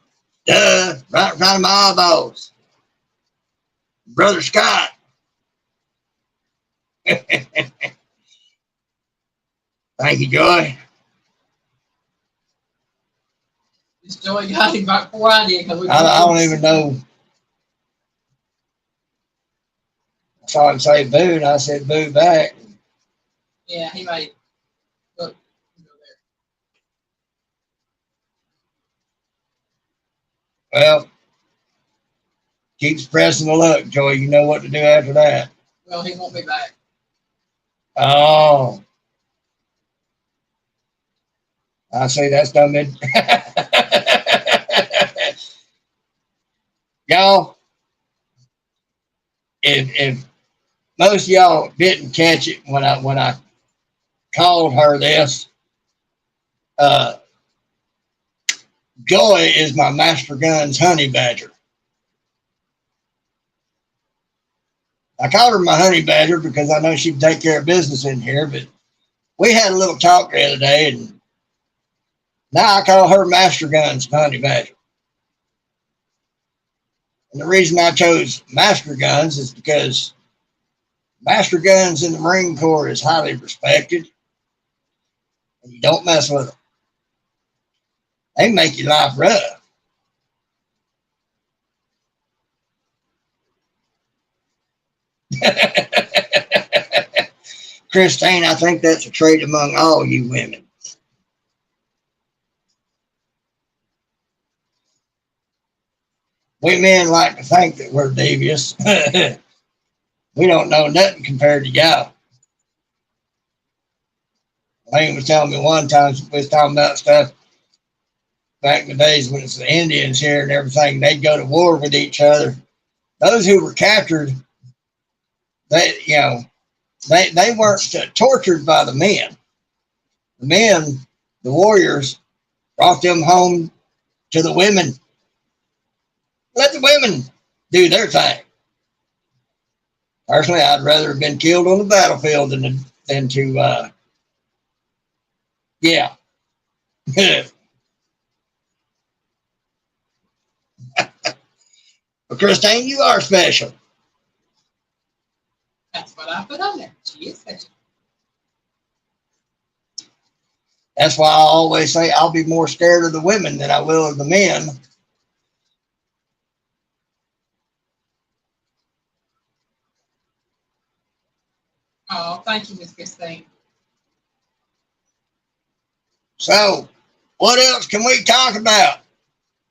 Duh, right in front of my eyeballs. Brother Scott. Thank you, Joy. Miss Joy got him right before I did. I don't even know. I saw him say boo, and I said boo back. Yeah, he might. Look, go there. Well, keeps pressing the luck, Joy. You know what to do after that. Well, he won't be back. Oh. I see that's done it. Y'all, if most of y'all didn't catch it when I called her this, Joy is my Master Gun's honey badger. I called her my honey badger because I know she'd take care of business in here, but we had a little talk the other day, and now I call her Master Gun's honey badger. And the reason I chose Master Guns is because Master Guns in the Marine Corps is highly respected, and you don't mess with them. They make your life rough. Christine, I think that's a trait among all you women. We men like to think that we're devious. We don't know nothing compared to y'all. Lane was telling me one time, we was talking about stuff back in the days when it's the Indians here and everything, they'd go to war with each other. Those who were captured, they weren't tortured by the men. The men, the warriors, brought them home to the women. Let the women do their thing. Personally, I'd rather have been killed on the battlefield than to, yeah. But Christine, you are special. That's what I put on there. She is special. That's why I always say I'll be more scared of the women than I will of the men. Oh, thank you, Miss Christine. So, what else can we talk about?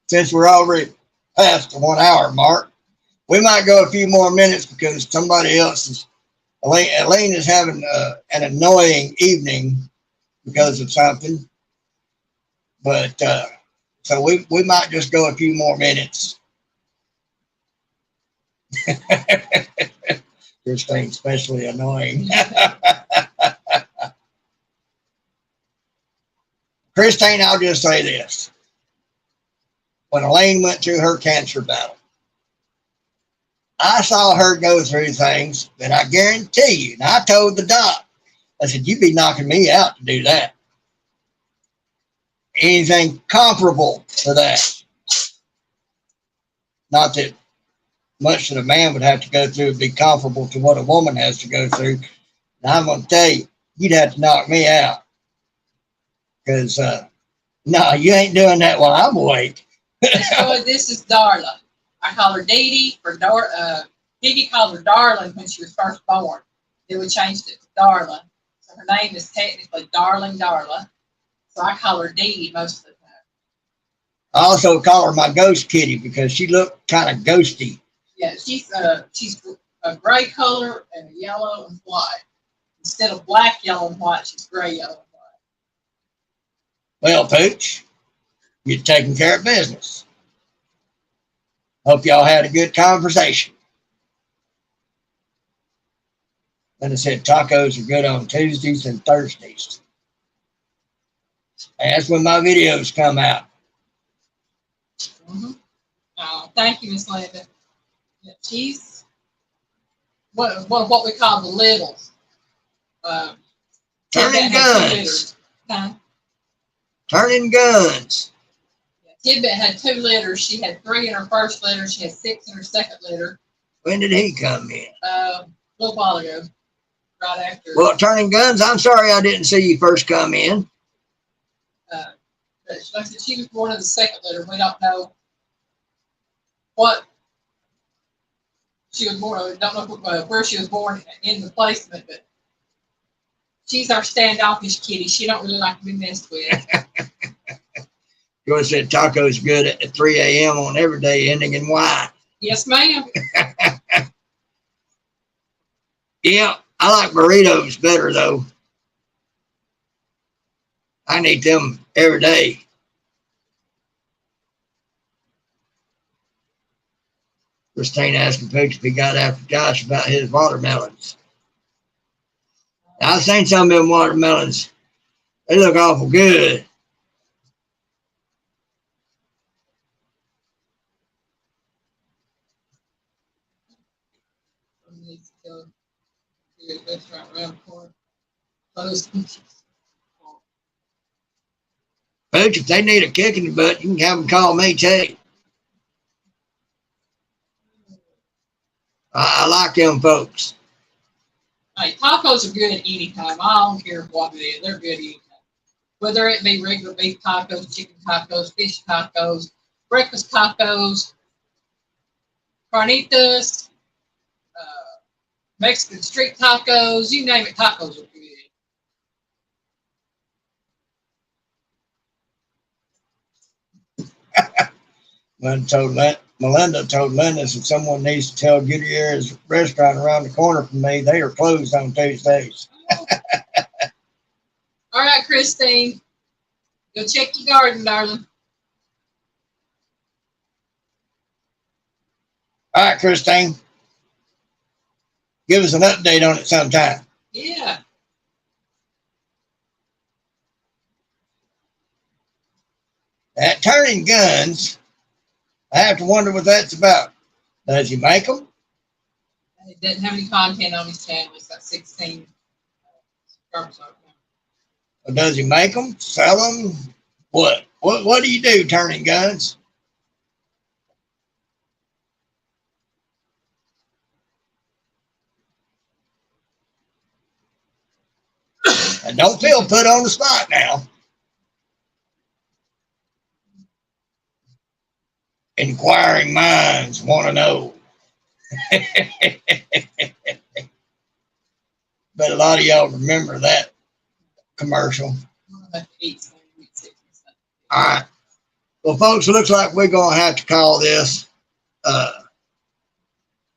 Since we're already past the 1 hour mark, we might go a few more minutes because somebody else is. Elaine is having an annoying evening because of something. But so we might just go a few more minutes. Christine's especially annoying. Christine, I'll just say this. When Elaine went through her cancer battle, I saw her go through things that I guarantee you, and I told the doc, I said, you'd be knocking me out to do that. Anything comparable to that. Not that much that a man would have to go through would be comparable to what a woman has to go through. And I'm going to tell you, you'd have to knock me out. Because, no, you ain't doing that while I'm awake. This is Darla. I call her Dee Dee. Piggy called her Darling when she was first born. Then we changed it to Darla. So her name is technically Darling Darla. So I call her Dee Dee most of the time. I also call her my ghost kitty because she looked kind of ghosty. Yeah, she's a gray color and a yellow and white. Instead of black, yellow, and white, she's gray, yellow, and white. Well, Pooch, you're taking care of business. Hope y'all had a good conversation. Then I said tacos are good on Tuesdays and Thursdays. And that's when my videos come out. Mm-hmm. Thank you, Miss Linda. Yeah, she's what we call the littles. Turning guns. Huh? Turning guns. Tidbit had 2 litters. She had 3 in her first litter. She had 6 in her second litter. When did he come in? A little while ago, right after. Well, Turning Guns, I'm sorry I didn't see you first come in. But like I said, she was born in the second litter. We don't know what she was born. We don't know where she was born in the placement, but she's our standoffish kitty. She don't really like to be messed with. You always said tacos good at 3 a.m. on every day, ending in Y. Yes, ma'am. Yeah, I like burritos better, though. I need them every day. Christine asking Pooch if he got after Josh about his watermelons. I've seen some of them watermelons. They look awful good. Pooch, if they need a kick in the butt, you can have them call me too. I like them folks. Hey, tacos are good anytime. I don't care what it is. They're good anytime. Whether it be regular beef tacos, chicken tacos, fish tacos, breakfast tacos, carnitas, Mexican street tacos, you name it, tacos are good. Melinda told Linda if someone needs to tell Gutierrez restaurant around the corner from me, they are closed on Tuesdays. All right, Christine. Go check your garden, darling. All right, Christine. Give us an update on it sometime. Yeah. That Turning Guns, I have to wonder what that's about. Does he make them? It doesn't have any content on his channel. It's got 16 subscribers on it. Or does he make them? Sell them? What do you do, Turning Guns? And don't feel put on the spot now. Inquiring minds want to know. But a lot of y'all remember that commercial. All right. Well, folks, it looks like we're going to have to call this.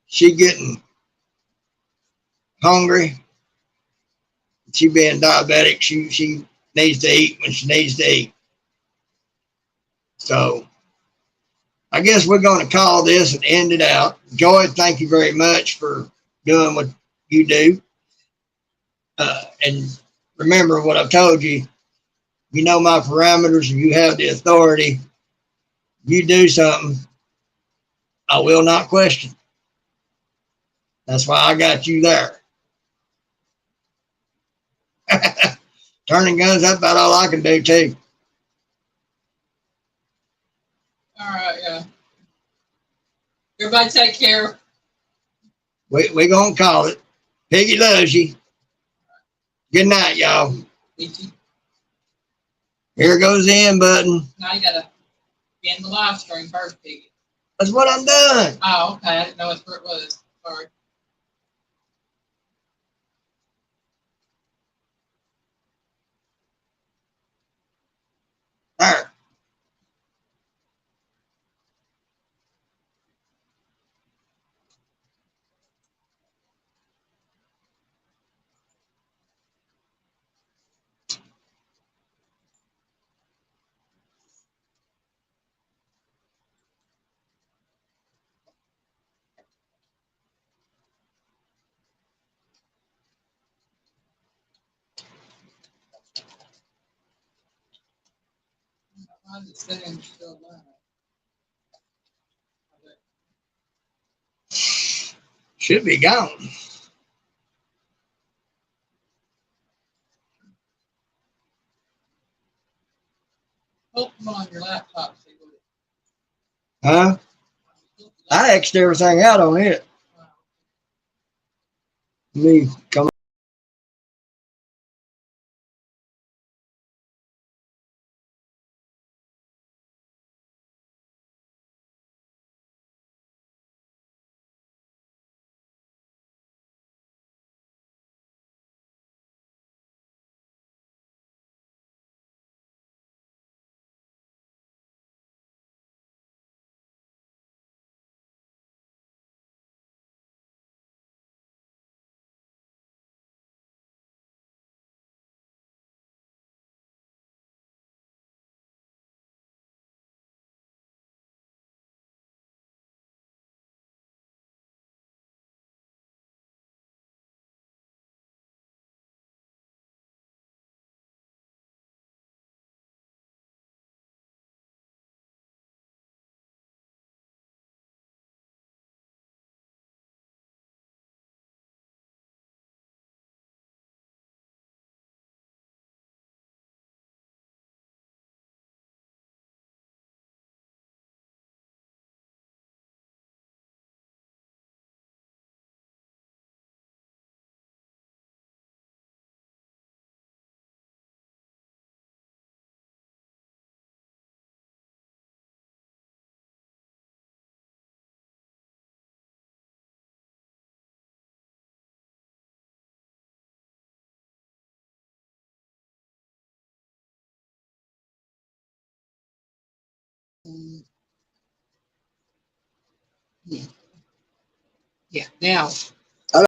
She getting hungry. She being diabetic. She needs to eat when she needs to eat. So I guess we're going to call this and end it out. Joy, thank you very much for doing what you do. And remember what I've told you. You know my parameters and you have the authority. You do something, I will not question. That's why I got you there. Turning guns, that's about all I can do too. All right, yeah. Everybody take care. We're going to call it. Piggy loves you. Good night, y'all. Here goes the end button. Now you got to end the live stream first, Piggy. That's what I'm doing. Oh, okay. I didn't know that's where it was. Sorry. There. I'm just saying, still alive. Should be gone. Open on your laptop. See what Huh? I X'd everything out on it. Me come Yeah. Now,